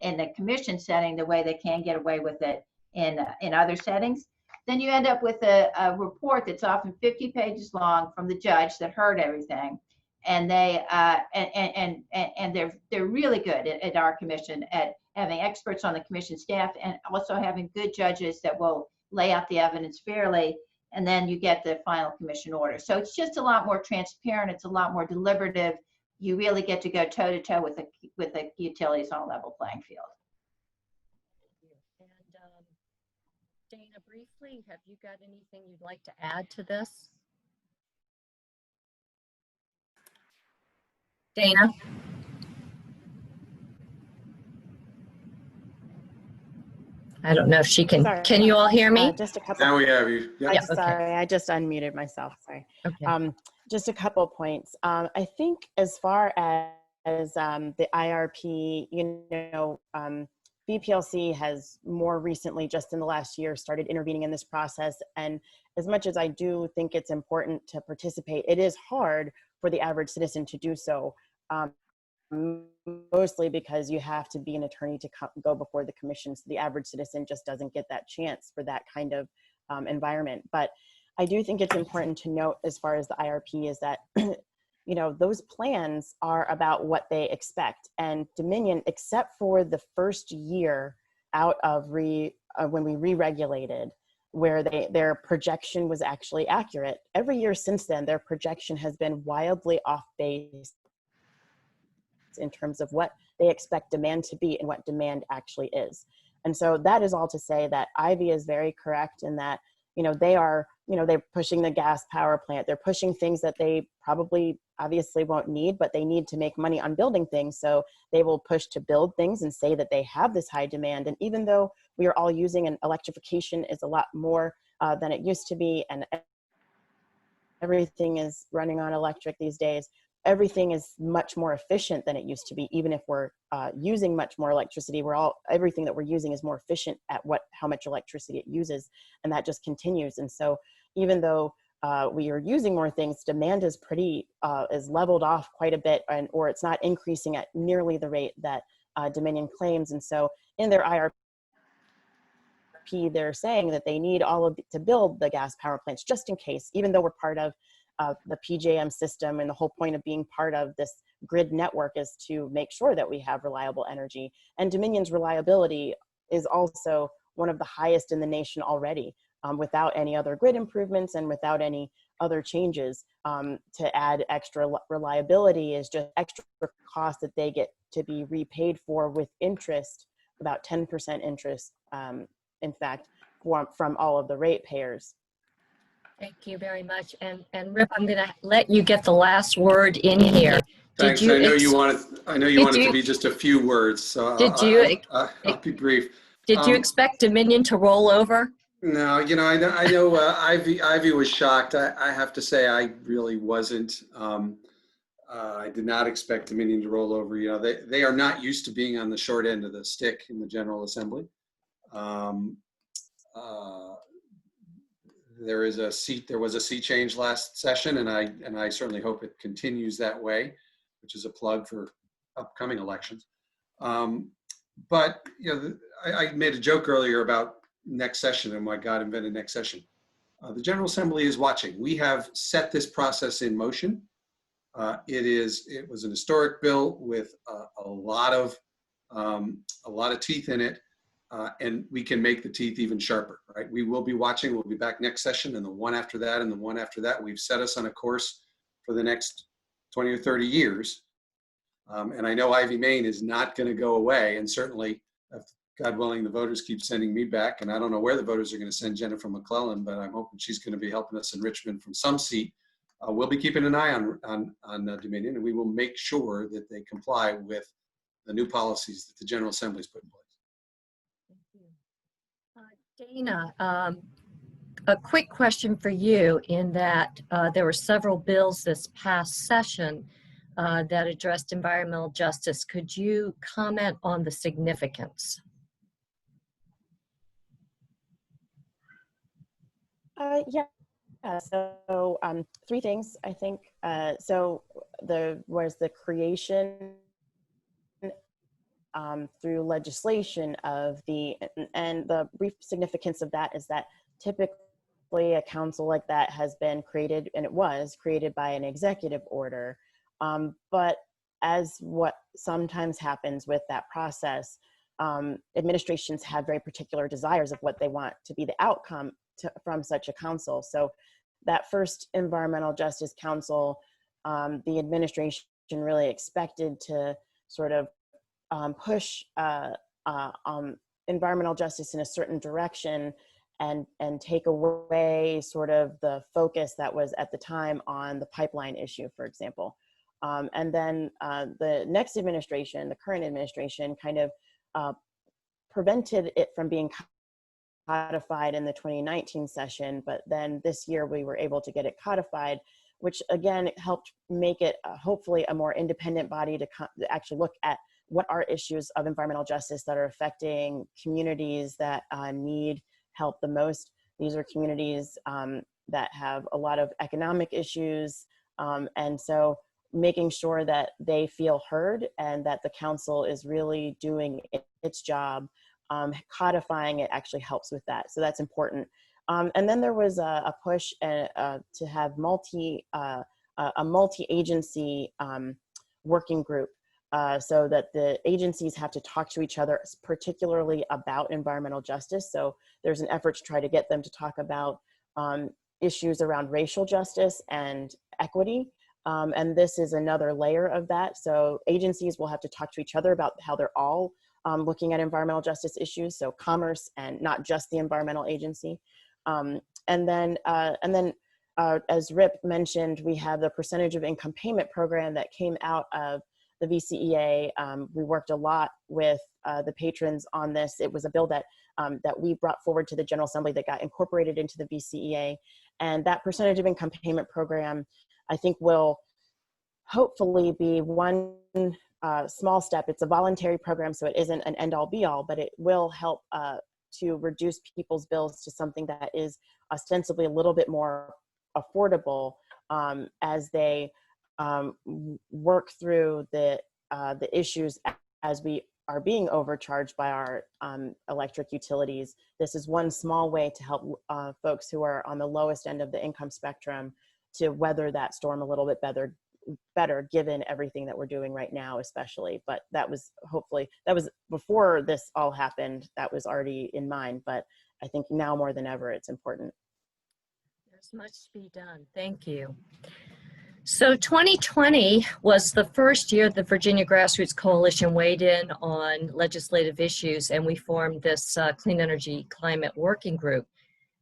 in the commission setting the way they can get away with it in other settings. Then you end up with a report that's often 50 pages long from the judge that heard everything. And they and they're really good at our commission at having experts on the commission staff and also having good judges that will lay out the evidence fairly, and then you get the final commission order. So it's just a lot more transparent. It's a lot more deliberative. You really get to go toe to toe with the utilities on a level playing field. briefly, have you got anything you'd like to add to this? Dana? I don't know if she can. Sorry. Can you all hear me? Just a couple. Now we have you. Yep. Yeah, okay. Sorry, I just unmuted myself. Sorry. Okay. Just a couple points. I think as far as the IRP, BPLC has more recently, just in the last year, started intervening in this process. And as much as I do think it's important to participate, it is hard for the average citizen to do so. Mostly because you have to be an attorney to go before the commission. So the average citizen just doesn't get that chance for that kind of environment. But I do think it's important to note, as far as the IRP, is that those plans are about what they expect. And Dominion, except for the first year out of when we re-regulated, where their projection was actually accurate, every year since then, their projection has been wildly off base in terms of what they expect demand to be and what demand actually is. And so that is all to say that Ivy is very correct in that, they're pushing the gas power plant. They're pushing things that they probably obviously won't need, but they need to make money on building things. So they will push to build things and say that they have this high demand. And even though we are all using, and electrification is a lot more than it used to be, and everything is running on electric these days, everything is much more efficient than it used to be. Even if we're using much more electricity, everything that we're using is more efficient at how much electricity it uses, and that just continues. And so even though we are using more things, demand is is leveled off quite a bit, or it's not increasing at nearly the rate that Dominion claims. And so in their IRP, they're saying that they need to build the gas power plants just in case, even though we're part of the PJM system, and the whole point of being part of this grid network is to make sure that we have reliable energy. And Dominion's reliability is also one of the highest in the nation already, without any other grid improvements and without any other changes. To add extra reliability is just extra cost that they get to be repaid for with interest, about 10% interest, in fact, from all of the ratepayers. Thank you very much. And Rip, I'm going to let you get the last word in here. Thanks. I know you want it to be just a few words, so I'll be brief. Did you expect Dominion to roll over? No, I know Ivy was shocked. I have to say I really wasn't. I did not expect Dominion to roll over. They are not used to being on the short end of the stick in the General Assembly. There was a seat change last session, and I certainly hope it continues that way, which is a plug for upcoming elections. But I made a joke earlier about next session and why God invented next session. The General Assembly is watching. We have set this process in motion. It was an historic bill with a lot of teeth in it. And we can make the teeth even sharper, right? We will be watching. We'll be back next session, and the one after that, and the one after that. We've set us on a course for the next 20 or 30 years. And I know Ivy Main is not going to go away. And certainly, if God willing, the voters keep sending me back. And I don't know where the voters are going to send Jennifer McClellan, but I'm hoping she's going to be helping us in Richmond from some seat. We'll be keeping an eye on Dominion, and we will make sure that they comply with the new policies that the General Assembly's put in place. Dana, a quick question for you, in that there were several bills this past session that addressed environmental justice. Could you comment on the significance? Yeah. So three things, I think. So there was the creation through legislation and the brief significance of that is that typically a council like that has been created, and it was created by an executive order. But as what sometimes happens with that process, administrations have very particular desires of what they want to be the outcome from such a council. So that first Environmental Justice Council, the administration really expected to sort of push environmental justice in a certain direction, and take away sort of the focus that was at the time on the pipeline issue, for example. And then the next administration, the current administration, kind of prevented it from being codified in the 2019 session, but then this year we were able to get it codified, which again helped make it hopefully a more independent body to actually look at what are issues of environmental justice that are affecting communities that need help the most. These are communities that have a lot of economic issues, and so making sure that they feel heard and that the council is really doing its job. Codifying it actually helps with that, so that's important. And then there was a push to have a multi-agency working group, so that the agencies have to talk to each other, particularly about environmental justice. So there's an effort to try to get them to talk about issues around racial justice and equity. And this is another layer of that. So agencies will have to talk to each other about how they're all looking at environmental justice issues. So commerce and not just the environmental agency. And then as Ripp mentioned, we have the percentage of income payment program that came out of the VCEA. We worked a lot with the patrons on this. It was a bill that we brought forward to the General Assembly that got incorporated into the VCEA. And that percentage of income payment program, I think, will hopefully be one small step. It's a voluntary program, so it isn't an end-all be-all, but it will help to reduce people's bills to something that is ostensibly a little bit more affordable as they work through the issues as we are being overcharged by our electric utilities. This is one small way to help folks who are on the lowest end of the income spectrum to weather that storm a little bit better given everything that we're doing right now, especially. But that was before this all happened, that was already in mind, but I think now more than ever it's important. There's much to be done. Thank you. So 2020 was the first year the Virginia Grassroots Coalition weighed in on legislative issues, and we formed this Clean Energy Climate Working Group.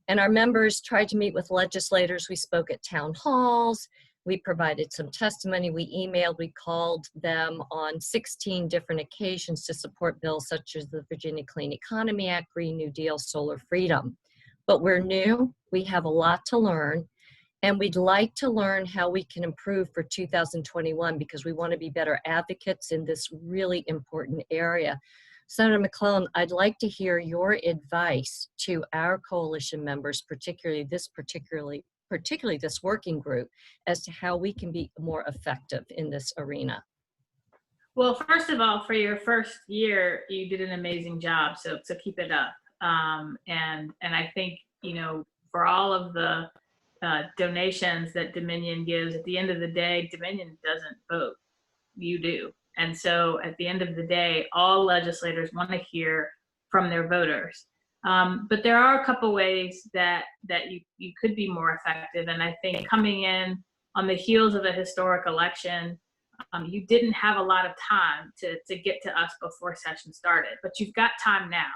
And our members tried to meet with legislators. We spoke at town halls. We provided some testimony. We emailed, we called them on 16 different occasions to support bills such as the Virginia Clean Economy Act, Green New Deal, Solar Freedom. But we're new, we have a lot to learn, and we'd like to learn how we can improve for 2021 because we want to be better advocates in this really important area. Senator McClellan, I'd like to hear your advice to our coalition members, particularly this working group, as to how we can be more effective in this arena. Well, first of all, for your first year, you did an amazing job, so keep it up. And I think, for all of the donations that Dominion gives, at the end of the day, Dominion doesn't vote, you do. And so at the end of the day, all legislators want to hear from their voters. But there are a couple ways that you could be more effective. And I think coming in on the heels of a historic election, you didn't have a lot of time to get to us before session started, but you've got time now.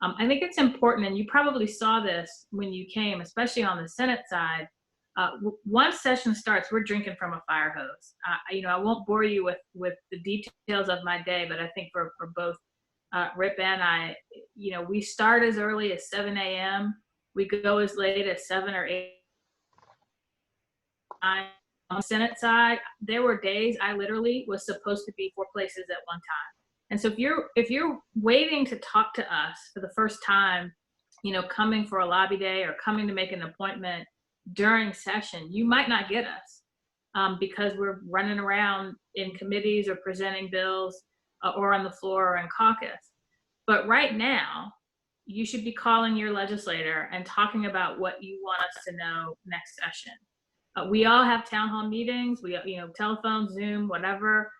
I think it's important, and you probably saw this when you came, especially on the Senate side. Once session starts, we're drinking from a fire hose. I won't bore you with the details of my day, but I think for both Ripp and I, we start as early as 7 a.m. We go as late as 7 or 8. On the Senate side, there were days I literally was supposed to be 4 places at one time. And so if you're waiting to talk to us for the first time, coming for a lobby day or coming to make an appointment during session, you might not get us because we're running around in committees or presenting bills or on the floor or in caucus. But right now, you should be calling your legislator and talking about what you want us to know next session. We all have town hall meetings, we telephone, Zoom, whatever.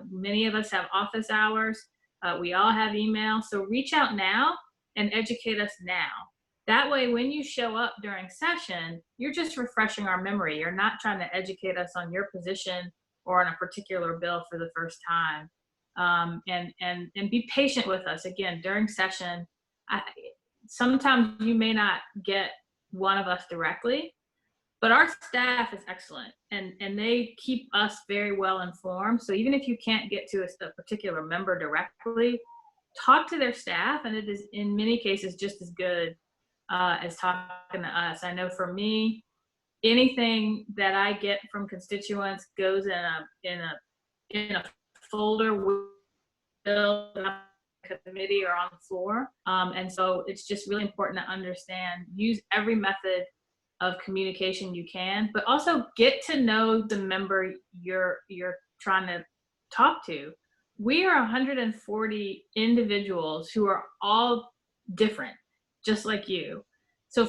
Many of us have office hours. We all have email. So reach out now and educate us now. That way, when you show up during session, you're just refreshing our memory. You're not trying to educate us on your position or on a particular bill for the first time. And be patient with us. Again, during session, sometimes you may not get one of us directly, but our staff is excellent, and they keep us very well informed. So even if you can't get to a particular member directly, talk to their staff, and it is in many cases just as good as talking to us. I know for me, anything that I get from constituents goes in a folder with bill committee or on the floor, and so it's just really important to understand, use every method of communication you can, but also get to know the member you're trying to talk to. We are 140 individuals who are all different, just like you. So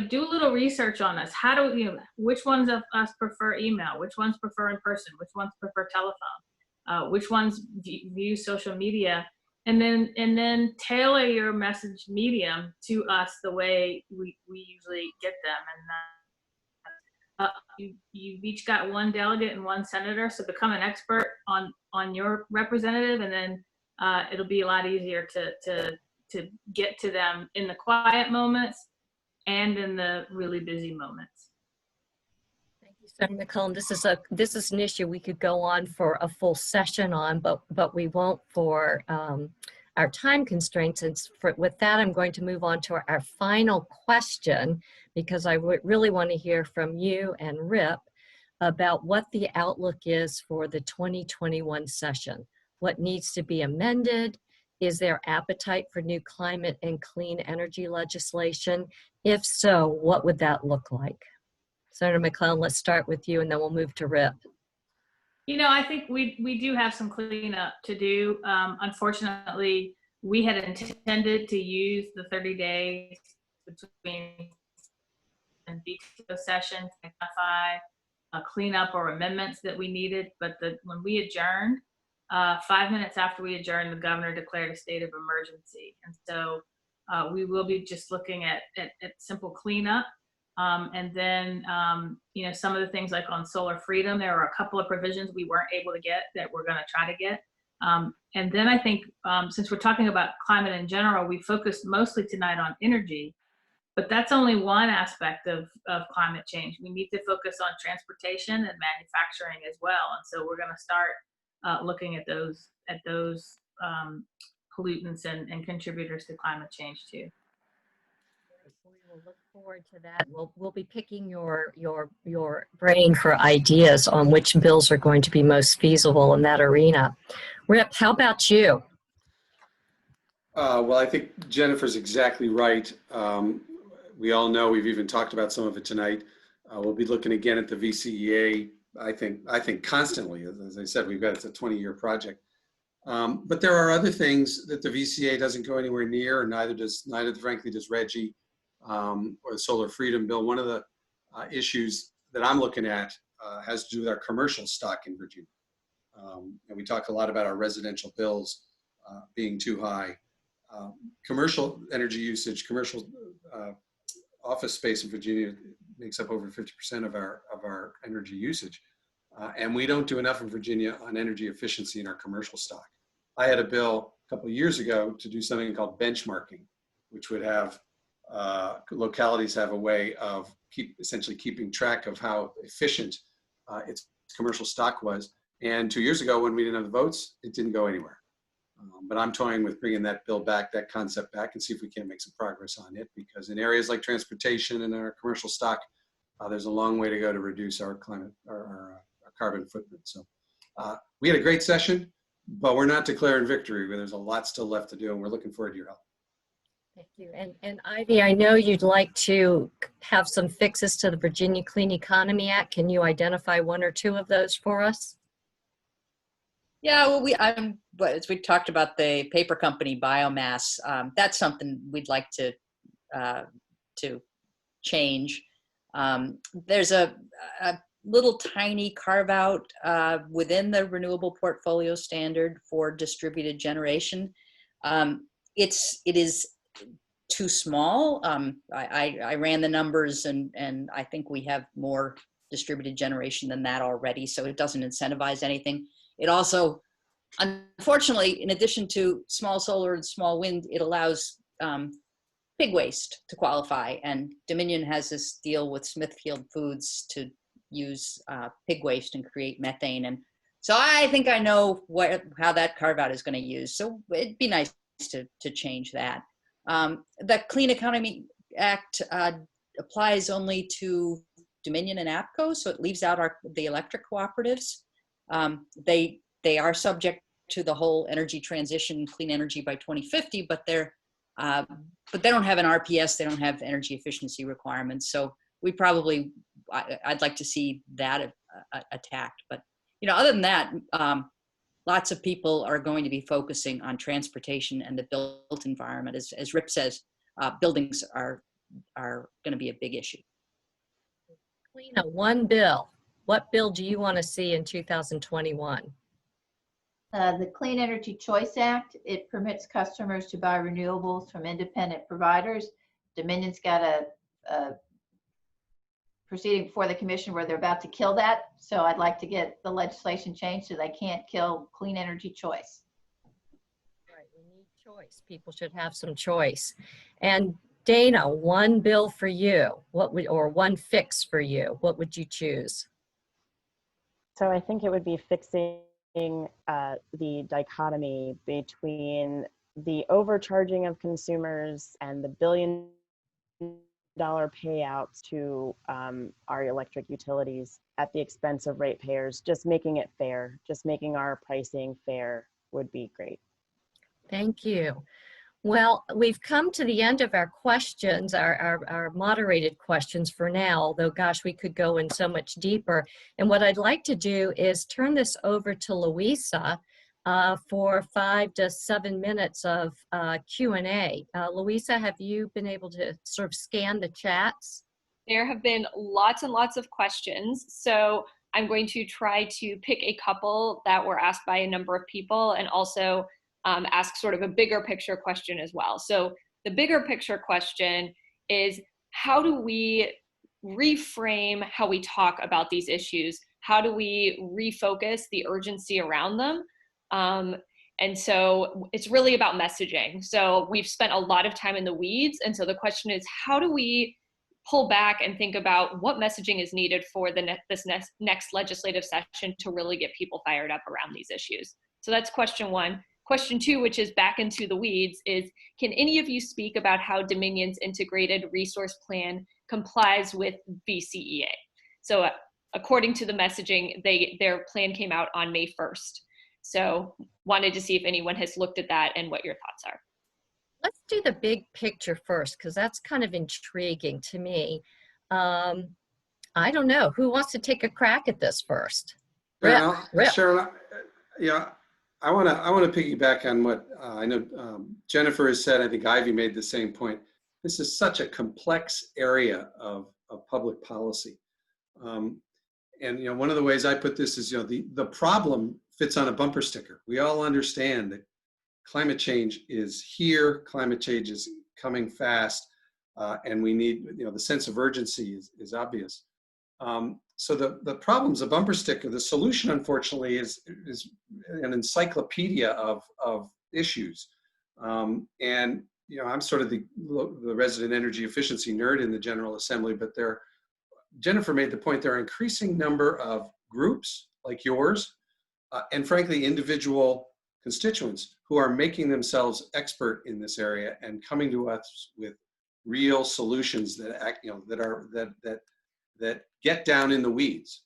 do a little research on us. Which ones of us prefer email? Which ones prefer in person? Which ones prefer telephone? Which ones view social media? And then tailor your message medium to us the way we usually get them. And you've each got one delegate and one senator, so become an expert on your representative, and then it'll be a lot easier to get to them in the quiet moments and in the really busy moments. Thank you, Senator McClellan. This is an issue we could go on for a full session on, but we won't for our time constraints. And with that, I'm going to move on to our final question, because I really want to hear from you and Ripp about what the outlook is for the 2021 session. What needs to be amended? Is there appetite for new climate and clean energy legislation? If so, what would that look like? Senator McClellan, let's start with you, and then we'll move to Ripp. I think we do have some cleanup to do. Unfortunately, we had intended to use the 30 days between and veto session to identify a cleanup or amendments that we needed, but when we adjourned, 5 minutes after we adjourned, the governor declared a state of emergency. And so we will be just looking at simple cleanup. And then, some of the things like on solar freedom, there are a couple of provisions we weren't able to get that we're going to try to get. And then I think since we're talking about climate in general, we focused mostly tonight on energy, but that's only one aspect of climate change. We need to focus on transportation and manufacturing as well. And so we're going to start looking at those pollutants and contributors to climate change too. We will look forward to that. We'll be picking your brain for ideas on which bills are going to be most feasible in that arena. Ripp, how about you? Well, I think Jennifer's exactly right. We all know, we've even talked about some of it tonight. We'll be looking again at the VCEA. I think constantly, as I said, it's a 20-year project. But there are other things that the VCEA doesn't go anywhere near, and neither frankly does RGGI or the Solar Freedom Bill. One of the issues that I'm looking at has to do with our commercial stock in Virginia. And we talk a lot about our residential bills being too high. Commercial energy usage, commercial office space in Virginia makes up over 50% of our energy usage. And we don't do enough in Virginia on energy efficiency in our commercial stock. I had a bill a couple of years ago to do something called benchmarking, which would have localities have a way of essentially keeping track of how efficient its commercial stock was. And 2 years ago, when we didn't have the votes, it didn't go anywhere. But I'm toying with bringing that bill back, that concept back, and see if we can make some progress on it, because in areas like transportation and our commercial stock, there's a long way to go to reduce our climate, our carbon footprint. So we had a great session, but we're not declaring victory. There's a lot still left to do, and we're looking forward to your help. Thank you. And Ivy, I know you'd like to have some fixes to the Virginia Clean Economy Act. Can you identify one or two of those for us? Yeah, well, as we talked about the paper company biomass, that's something we'd like to change. There's a little tiny carve out within the renewable portfolio standard for distributed generation. It is too small. I ran the numbers, and I think we have more distributed generation than that already, so it doesn't incentivize anything. It also, unfortunately, in addition to small solar and small wind, it allows pig waste to qualify. And Dominion has this deal with Smithfield Foods to use pig waste and create methane. And so I think I know how that carve out is going to use. So it'd be nice to change that. The Clean Economy Act applies only to Dominion and APCO, so it leaves out the electric cooperatives. They are subject to the whole energy transition, clean energy by 2050, but they don't have an RPS, they don't have energy efficiency requirements. So I'd like to see that attacked. But other than that, lots of people are going to be focusing on transportation and the built environment. As Ripp says, buildings are going to be a big issue. Cliona, one bill. What bill do you want to see in 2021? The Clean Energy Choice Act, it permits customers to buy renewables from independent providers. Dominion's got a proceeding before the commission where they're about to kill that. So I'd like to get the legislation changed so they can't kill clean energy choice. Right, we need choice. People should have some choice. And Dana, one bill for you, or one fix for you, what would you choose? So I think it would be fixing the dichotomy between the overcharging of consumers and the billion-dollar payouts to our electric utilities at the expense of ratepayers. Just making it fair, just making our pricing fair would be great. Thank you. Well, we've come to the end of our questions, our moderated questions for now, although gosh, we could go in so much deeper. And what I'd like to do is turn this over to Louisa for 5 to 7 minutes of Q&A. Louisa, have you been able to sort of scan the chats? There have been lots and lots of questions. So I'm going to try to pick a couple that were asked by a number of people and also ask sort of a bigger picture question as well. So the bigger picture question is, how do we reframe how we talk about these issues? How do we refocus the urgency around them? And so it's really about messaging. So we've spent a lot of time in the weeds. And so the question is, how do we pull back and think about what messaging is needed for this next legislative session to really get people fired up around these issues? So that's question one. Question two, which is back into the weeds, is can any of you speak about how Dominion's integrated resource plan complies with VCEA? So according to the messaging, their plan came out on May 1st. So wanted to see if anyone has looked at that and what your thoughts are. Let's do the big picture first, because that's kind of intriguing to me. I don't know. Who wants to take a crack at this first? Ripp. Sharon, I want to piggyback on what I know Jennifer has said. I think Ivy made the same point. This is such a complex area of public policy. And one of the ways I put this is, the problem fits on a bumper sticker. We all understand that climate change is here, climate change is coming fast, and we need, the sense of urgency is obvious. So the problem's a bumper sticker. The solution, unfortunately, is an encyclopedia of issues. And I'm sort of the resident energy efficiency nerd in the General Assembly, but Jennifer made the point, there are an increasing number of groups like yours, and frankly, individual constituents who are making themselves expert in this area and coming to us with real solutions that get down in the weeds,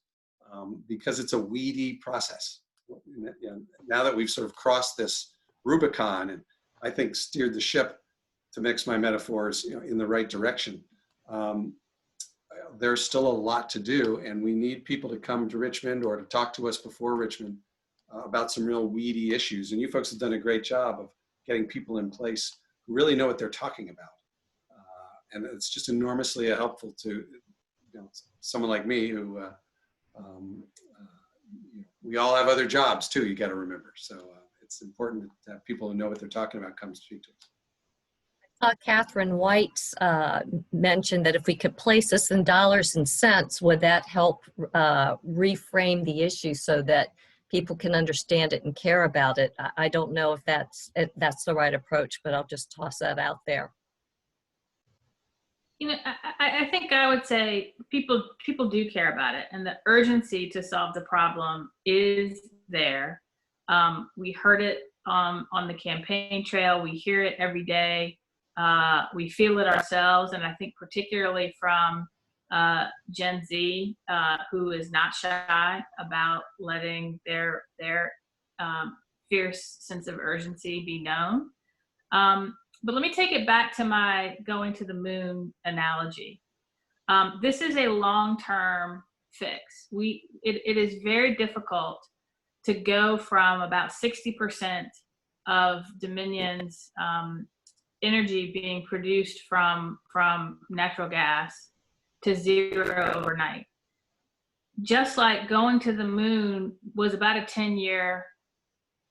because it's a weedy process. Now that we've sort of crossed this Rubicon and I think steered the ship, to mix my metaphors, in the right direction, there's still a lot to do, and we need people to come to Richmond or to talk to us before Richmond about some real weedy issues. And you folks have done a great job of getting people in place who really know what they're talking about. And it's just enormously helpful to someone like me who, we all have other jobs too, you got to remember. So it's important to have people who know what they're talking about come speak to us. I saw Catherine White's mention that if we could place this in dollars and cents, would that help reframe the issue so that people can understand it and care about it? I don't know if that's the right approach, but I'll just toss that out there. You know, I think I would say people do care about it, and the urgency to solve the problem is there. We heard it on the campaign trail. We hear it every day. We feel it ourselves, and I think particularly from Gen Z, who is not shy about letting their fierce sense of urgency be known. But let me take it back to my going to the moon analogy. This is a long-term fix. It is very difficult to go from about 60% of Dominion's energy being produced from natural gas to zero overnight. Just like going to the moon was about a 10-year,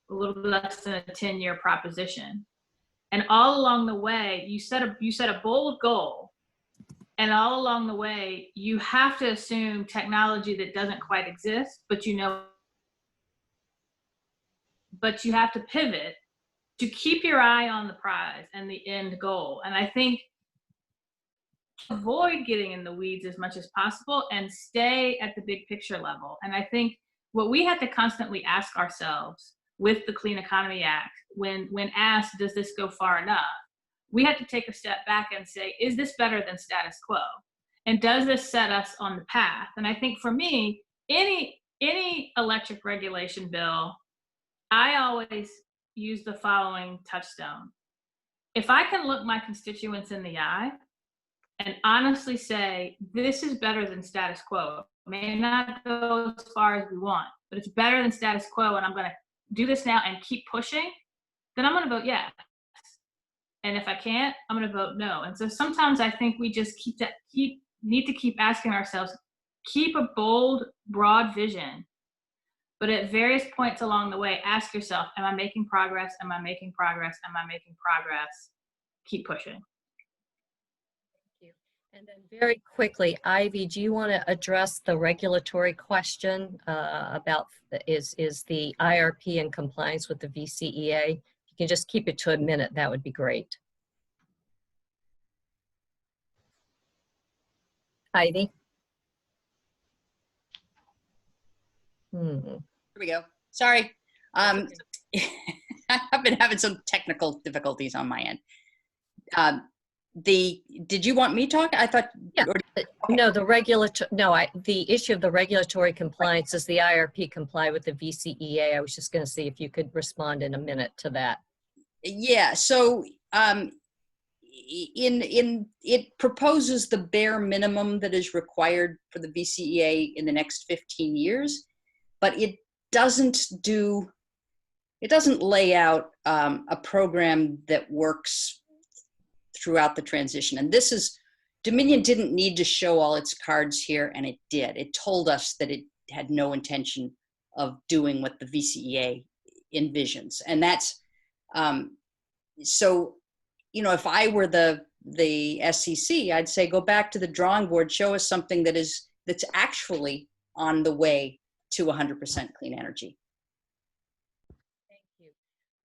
a little less than a 10-year proposition. And all along the way, you set a bold goal, and all along the way, you have to assume technology that doesn't quite exist, but you have to pivot to keep your eye on the prize and the end goal. And I think avoid getting in the weeds as much as possible and stay at the big picture level. And I think what we have to constantly ask ourselves with the Clean Economy Act, when asked, does this go far enough? We have to take a step back and say, is this better than status quo? And does this set us on the path? And I think for me, any electric regulation bill, I always use the following touchstone. If I can look my constituents in the eye and honestly say, this is better than status quo, it may not go as far as we want, but it's better than status quo, and I'm going to do this now and keep pushing, then I'm going to vote yes. And if I can't, I'm going to vote no. And so sometimes I think we just need to keep asking ourselves, keep a bold, broad vision, but at various points along the way, ask yourself, am I making progress? Am I making progress? Am I making progress? Keep pushing. Thank you. And then very quickly, Ivy, do you want to address the regulatory question about is the IRP in compliance with the VCEA? If you can just keep it to a minute, that would be great. Ivy? Here we go. Sorry. I've been having some technical difficulties on my end. Did you want me to talk? I thought. Yeah. No, the issue of the regulatory compliance, does the IRP comply with the VCEA? I was just going to see if you could respond in a minute to that. Yeah. So it proposes the bare minimum that is required for the VCEA in the next 15 years, but it doesn't lay out a program that works throughout the transition. And Dominion didn't need to show all its cards here, and it did. It told us that it had no intention of doing what the VCEA envisions. And that's, so, you know, if I were the SEC, I'd say go back to the drawing board, show us something that's actually on the way to 100% clean energy. Thank you.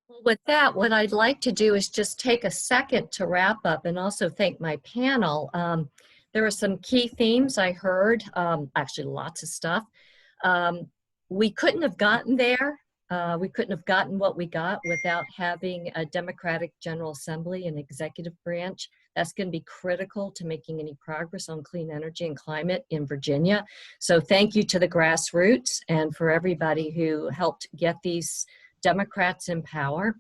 Well, with that, what I'd like to do is just take a second to wrap up and also thank my panel. There are some key themes I heard, actually lots of stuff. We couldn't have gotten there. We couldn't have gotten what we got without having a Democratic General Assembly and executive branch. That's going to be critical to making any progress on clean energy and climate in Virginia. So thank you to the grassroots and for everybody who helped get these Democrats in power.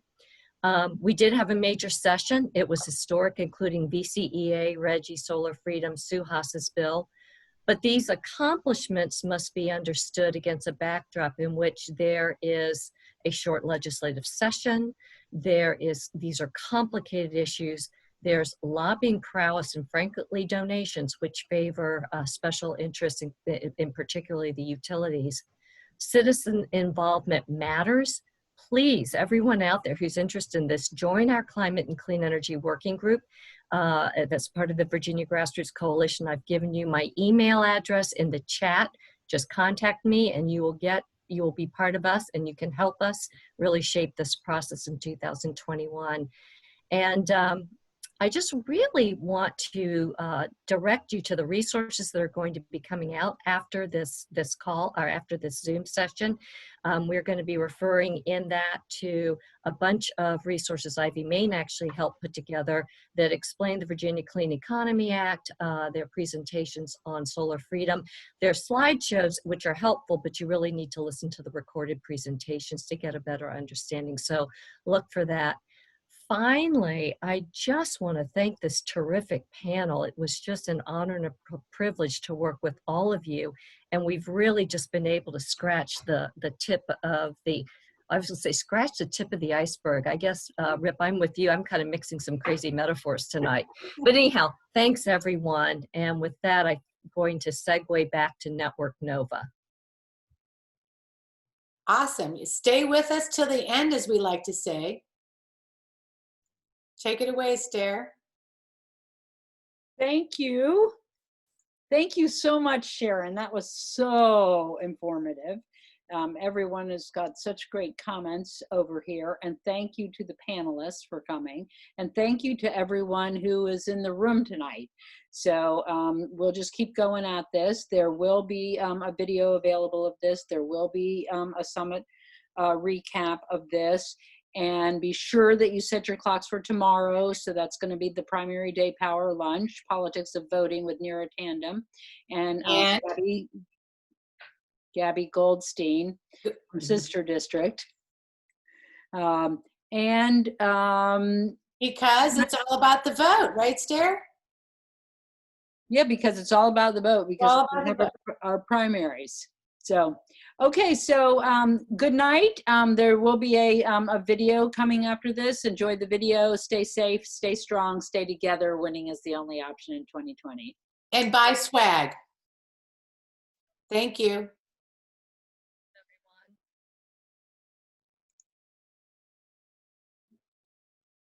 We did have a major session. It was historic, including VCEA, RGGI, Solar Freedom, Suhas's bill. But these accomplishments must be understood against a backdrop in which there is a short legislative session. These are complicated issues. There's lobbying prowess and frankly donations which favor special interests in particularly the utilities. Citizen involvement matters. Please, everyone out there who's interested in this, join our Climate and Clean Energy Working Group. That's part of the Virginia Grassroots Coalition. I've given you my email address in the chat. Just contact me and you will be part of us and you can help us really shape this process in 2021. And I just really want to direct you to the resources that are going to be coming out after this call or after this Zoom session. We're going to be referring in that to a bunch of resources Ivy Main actually helped put together that explain the Virginia Clean Economy Act, their presentations on solar freedom, their slideshows, which are helpful, but you really need to listen to the recorded presentations to get a better understanding. So look for that. Finally, I just want to thank this terrific panel. It was just an honor and a privilege to work with all of you. And we've really just been able to scratch the tip of the, I was going to say, scratch the tip of the iceberg. I guess, Rip, I'm with you. I'm kind of mixing some crazy metaphors tonight. But anyhow, thanks everyone. And with that, I'm going to segue back to Network Nova. Awesome. Stay with us till the end, as we like to say. Take it away, Stair. Thank you. Thank you so much, Sharon. That was so informative. Everyone has got such great comments over here. And thank you to the panelists for coming. And thank you to everyone who is in the room tonight. So we'll just keep going at this. There will be a video available of this. There will be a summit recap of this. And be sure that you set your clocks for tomorrow. So that's going to be the primary day power lunch, politics of voting with Neera Tandem, and Gabby Goldstein from Sister District. Because it's all about the vote, right, Stair? Yeah, because it's all about the vote, because our primaries. So, okay, so good night. There will be a video coming after this. Enjoy the video. Stay safe, stay strong, stay together. Winning is the only option in 2020. And buy swag. Thank you.